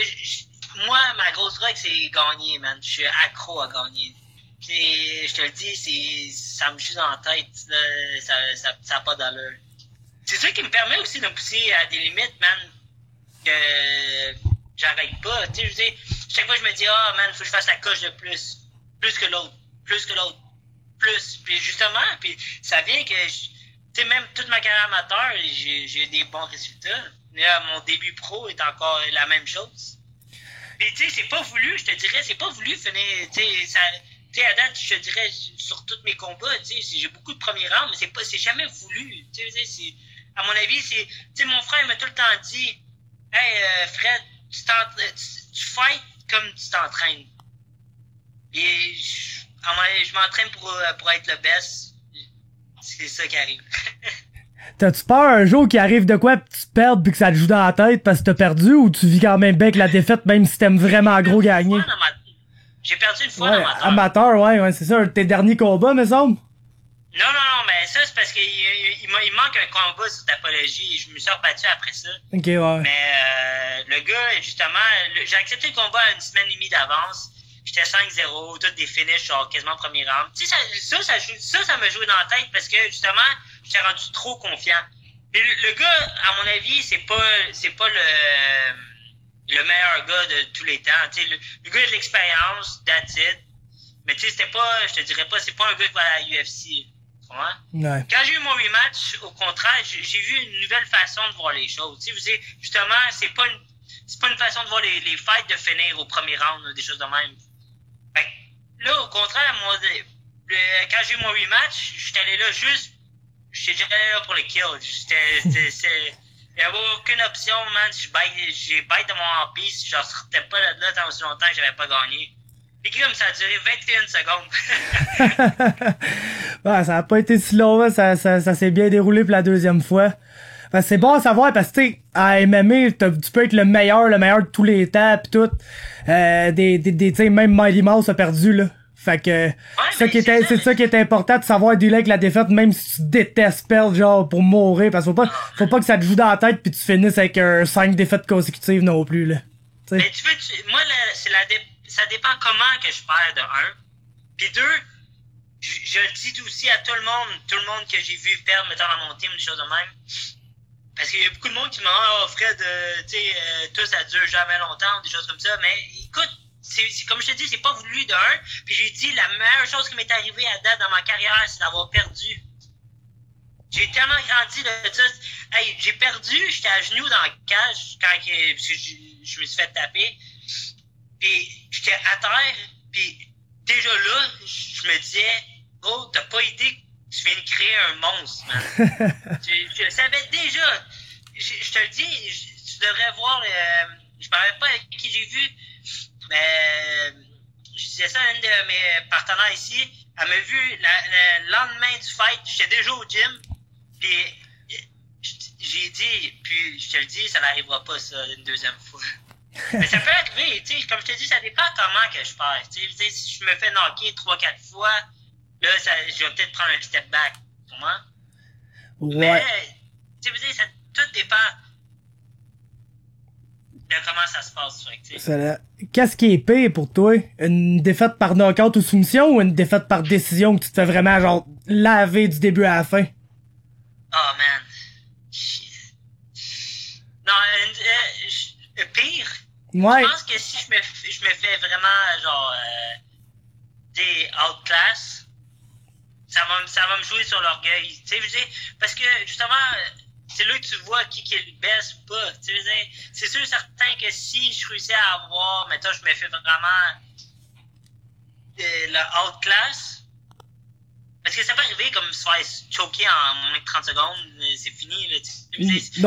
[SPEAKER 4] moi, ma grosse drogue, c'est gagner, man. Je suis accro à gagner. T'sais, je te le dis, ça me chute dans la tête, ça a pas d'allure. C'est ça qui me permet aussi de me pousser à des limites, man. Que j'arrête pas, tu sais, je dis, chaque fois je me dis, man, faut que je fasse la coche de plus que l'autre, plus. Puis justement, puis ça vient que, tu sais, même toute ma carrière amateur, j'ai eu des bons résultats. Là, mon début pro est encore la même chose. Puis tu sais, c'est pas voulu, je te dirais, c'est pas voulu finir, tu sais, à date, je te dirais, sur tous mes combats, tu sais, j'ai beaucoup de premiers rounds, mais c'est jamais voulu. Tu sais, c'est, à mon avis, tu sais, mon frère m'a tout le temps dit, hey, Fred, tu fights comme tu t'entraînes. Et je m'entraîne pour être le best. C'est ça qui arrive.
[SPEAKER 3] T'as-tu peur un jour qu'il arrive de quoi pis tu perdes pis que ça te joue dans la tête parce que t'as perdu, ou tu vis quand même bien avec la défaite même si t'aimes vraiment gros gagner?
[SPEAKER 4] J'ai perdu une fois
[SPEAKER 3] ouais, amateur, ouais, c'est ça. Tes derniers combats, me semble?
[SPEAKER 4] Non, mais ça, c'est parce qu'il il manque un combat sur Tapologie et je me suis rebattu après ça.
[SPEAKER 3] Ok, ouais.
[SPEAKER 4] Mais le gars, justement, j'ai accepté le combat à une semaine et demie d'avance. J'étais 5-0, toutes des finishes, genre quasiment premier round. Tu sais, ça me jouait dans la tête parce que, justement, j'étais rendu trop confiant. Mais le gars, à mon avis, c'est pas le meilleur gars de tous les temps. Tu sais, le gars a de l'expérience, that's it. Mais tu sais, c'était pas, je te dirais pas, c'est pas un gars qui va à la UFC.
[SPEAKER 3] Ouais.
[SPEAKER 4] Quand j'ai eu mon rematch, au contraire, j'ai vu une nouvelle façon de voir les choses. Tu sais, justement, c'est pas une façon de voir les fights de finir au premier round ou des choses de même. Fait que, là, au contraire, moi, quand j'ai eu mon rematch, j'étais allé là juste, j'étais déjà allé là pour le kill. Il y avait aucune option, man. J'ai bite de mon en-piste, je sortais pas de là tant aussi longtemps que j'avais pas gagné. Puis comme ça a duré 21 secondes.
[SPEAKER 3] Ouais, ça a pas été si long, hein. Ça s'est bien déroulé pour la deuxième fois. Parce que c'est bon à savoir parce que tu sais, à MMA, tu peux être le meilleur de tous les temps pis tout. Tu sais, même Mighty Mouse a perdu, là. Fait que, c'est ça qui est important de savoir dealer avec la défaite, même si tu détestes perdre, genre, pour mourir. Parce que faut pas que ça te joue dans la tête pis tu finisses avec 5 défaites consécutives non plus, là. T'sais.
[SPEAKER 4] Mais moi, ça dépend comment que je perds de 1. Puis 2, je le dis aussi à tout le monde que j'ai vu perdre, mettons dans mon team, des choses de même. Parce qu'il y a beaucoup de monde qui me dit, oh Fred, tu sais, tout ça dure jamais longtemps, des choses comme ça. Mais écoute, c'est comme je te dis, c'est pas voulu de 1. Puis j'ai dit, la meilleure chose qui m'est arrivée à date dans ma carrière, c'est d'avoir perdu. J'ai tellement grandi de ça. Hey, j'ai perdu, j'étais à genoux dans la cage parce que je me suis fait taper. Puis j'étais à terre, puis déjà là, je me disais, oh, t'as pas idée que tu viens de créer un monstre, man. je le savais déjà. Je te le dis, tu devrais voir, je me rappelle pas avec qui j'ai vu, mais je disais ça à une de mes partenaires ici. Elle m'a vu le lendemain du fight, j'étais déjà au gym, puis j'ai dit, puis je te le dis, ça n'arrivera pas ça une deuxième fois. Mais ça peut arriver, tu sais, comme je te dis, ça dépend comment que je perds. Tu sais, si je me fais knocker 3-4 fois, là, je vais peut-être prendre un step back. Comment?
[SPEAKER 3] Ouais.
[SPEAKER 4] Mais, tu sais, ça tout dépend de comment ça se passe.
[SPEAKER 3] Qu'est-ce qui est pire pour toi? Une défaite par knockout ou soumission ou une défaite par décision que tu te fais vraiment, genre, laver du début à la fin?
[SPEAKER 4] Oh, man. Non, pire.
[SPEAKER 3] Ouais.
[SPEAKER 4] Je pense que si je me fais vraiment, genre, des outclass, ça va me jouer sur l'orgueil. Tu sais, je veux dire, parce que, justement, c'est là que tu vois qui est le best ou pas. Tu sais, c'est sûr certain que si je réussis à avoir, mettons, je me fais vraiment le outclass, parce que ça peut arriver comme se faire choquer en moins de 30 secondes, c'est fini, là.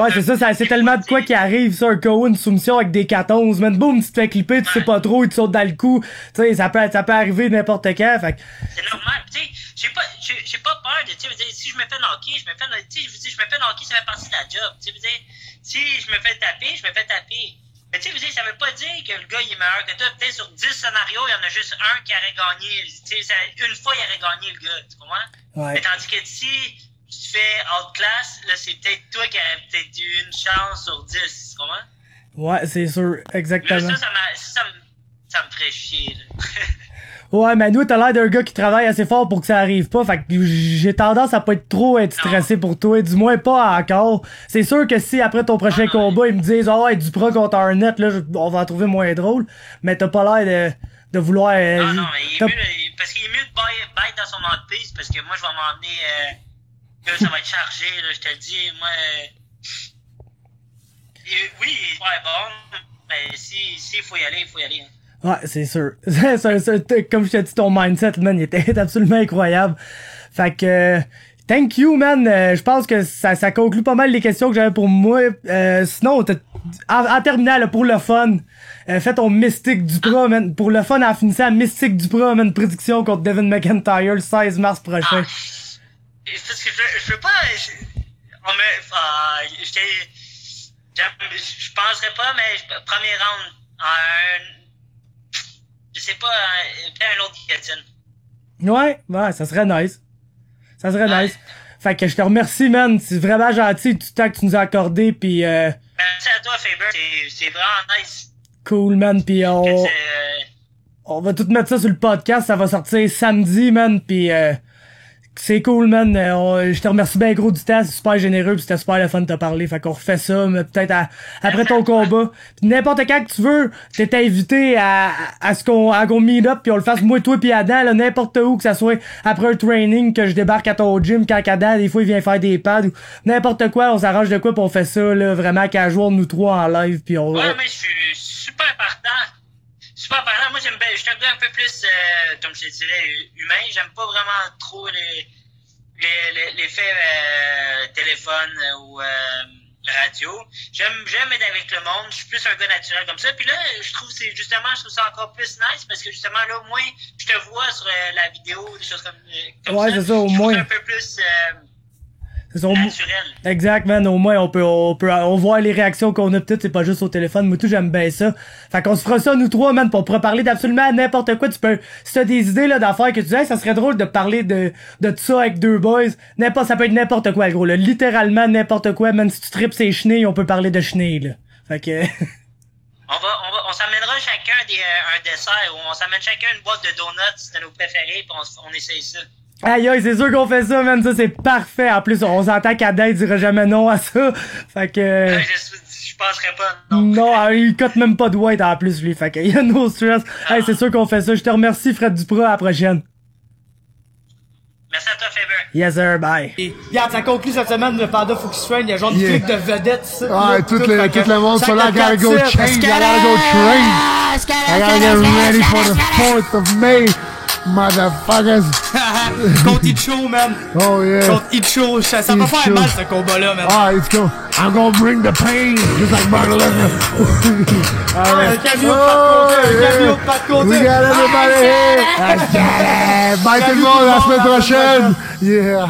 [SPEAKER 3] Ouais, c'est ça, c'est tellement de quoi qui arrive, ça, un KO, une soumission avec des 14, man, boum, tu te fais clipper, tu sais pas trop, il te saute dans le cou, tu sais, ça peut arriver n'importe quand, fait.
[SPEAKER 4] C'est normal, tu sais, j'ai pas peur de, tu sais, si je me fais knocker, je me fais knocker, ça fait partie de la job, tu sais, si je me fais taper, je me fais taper. Mais tu sais, ça veut pas dire que le gars, il est meilleur que toi. Peut-être sur 10 scénarios, il y en a juste un qui aurait gagné. Tu sais, une fois, il aurait gagné le gars, tu comprends?
[SPEAKER 3] Ouais.
[SPEAKER 4] Mais tandis que si tu fais outclass, là, c'est peut-être toi qui aurais peut-être eu une chance sur 10, tu comprends?
[SPEAKER 3] Ouais, c'est sûr, exactement.
[SPEAKER 4] Là, ça me ferait chier, là.
[SPEAKER 3] Ouais, mais nous, t'as l'air d'un gars qui travaille assez fort pour que ça arrive pas, fait que j'ai tendance à pas être trop stressé pour toi, du moins pas encore. C'est sûr que si après ton prochain combat, ils me disent « Oh, ouais, Duprat contre Arnett, là, on va en trouver moins drôle », mais t'as pas l'air de vouloir...
[SPEAKER 4] Non, mais il est parce qu'il est mieux de bite dans son mouthpiece, parce que moi, je vais m'emmener, là, ça va être chargé, là, je te le dis, moi, oui, ouais, bon, mais s'il faut y aller, il faut y aller. Hein.
[SPEAKER 3] Ouais, c'est sûr. Comme je t'ai dit, ton mindset, man, il était absolument incroyable. Fait que, thank you, man. Je pense que ça conclut pas mal les questions que j'avais pour moi. Sinon, en terminant, là, pour le fun, fais ton Mystique Duprat, man. Pour le fun, en finissant, Mystique Duprat, man, prédiction contre Devin McIntyre le 16 mars prochain.
[SPEAKER 4] Parce que je veux pas... Je penserais pas, mais premier round, je sais pas, peut-être un autre guillotine.
[SPEAKER 3] Ouais, ça serait nice. Ça serait nice. Fait que je te remercie, man. C'est vraiment gentil du temps que tu nous as accordé, pis
[SPEAKER 4] Merci à toi, Faber. C'est vraiment nice.
[SPEAKER 3] Cool, man, pis on va tout mettre ça sur le podcast. Ça va sortir samedi, man, pis c'est cool, man. Je te remercie bien gros du temps. C'est super généreux pis c'était super le fun de te parler. Fait qu'on refait ça, mais peut-être après ton combat. Pis n'importe quand que tu veux, t'es invité à ce qu'on meet up pis on le fasse moi, toi pis Adam, là, n'importe où, que ça soit après un training, que je débarque à ton gym, quand Adam, des fois, il vient faire des pads ou n'importe quoi, on s'arrange de quoi pis on fait ça, là, vraiment casual, nous trois en live pis on...
[SPEAKER 4] Ouais, mais je suis super partant. Super partant. Moi, j'aime bien, je suis un peu plus, comme je te dirais, humain. J'aime pas vraiment trop les faits téléphone ou radio. J'aime être avec le monde. Je suis plus un gars naturel comme ça. Puis là, je trouve ça encore plus nice parce que justement, là, au moins, je te vois sur la vidéo, des choses comme
[SPEAKER 3] ouais,
[SPEAKER 4] ça.
[SPEAKER 3] C'est ça, au moins.
[SPEAKER 4] Un peu plus naturel.
[SPEAKER 3] Exact, man. Au moins, on voit les réactions qu'on a peut-être, c'est pas juste au téléphone. Moi, tout, j'aime bien ça. Fait qu'on se fera ça, nous trois, man, pour parler d'absolument n'importe quoi. Si t'as des idées, là, d'affaires que tu dis, hey, ça serait drôle de parler de ça avec deux boys. Ça peut être n'importe quoi, gros, là. Littéralement n'importe quoi, man. Si tu tripes ces chenilles, on peut parler de chenilles, là. Fait que...
[SPEAKER 4] On s'amènera chacun un dessert, ou on s'amène chacun une boîte de donuts de nos préférés, pis on essaye ça.
[SPEAKER 3] Aïe aïe, c'est sûr qu'on fait ça, man. Ça, c'est parfait. En plus, on s'entend qu'Adam, il dira jamais non à ça. Fait que...
[SPEAKER 4] je penserais pas, non.
[SPEAKER 3] Non, il cote même pas de white en plus, lui. Fait que, y a no stress. Hey, c'est sûr qu'on fait ça. Je te remercie, Fred Duprat. À la prochaine.
[SPEAKER 4] Merci à toi, Faber.
[SPEAKER 3] Yes, sir. Bye.
[SPEAKER 2] Et, regarde, ça conclut cette semaine de Panda Focus Train. Il y a genre une clique de vedettes, ça.
[SPEAKER 1] Ah, tout le monde sont là. I gotta go change. I gotta go train. I gotta get ready for the 4th of May. Motherfuckers!
[SPEAKER 2] Contre Icho, man!
[SPEAKER 1] Oh yeah!
[SPEAKER 2] Contre Icho, ça va faire mal ce combat-là, man!
[SPEAKER 1] Ah, let's go! I'm gonna bring the pain! Just like Brock Lesnar!
[SPEAKER 2] Un camion de pas de côté!
[SPEAKER 1] We got everybody here! Bye tout le monde, à la semaine prochaine! Yeah!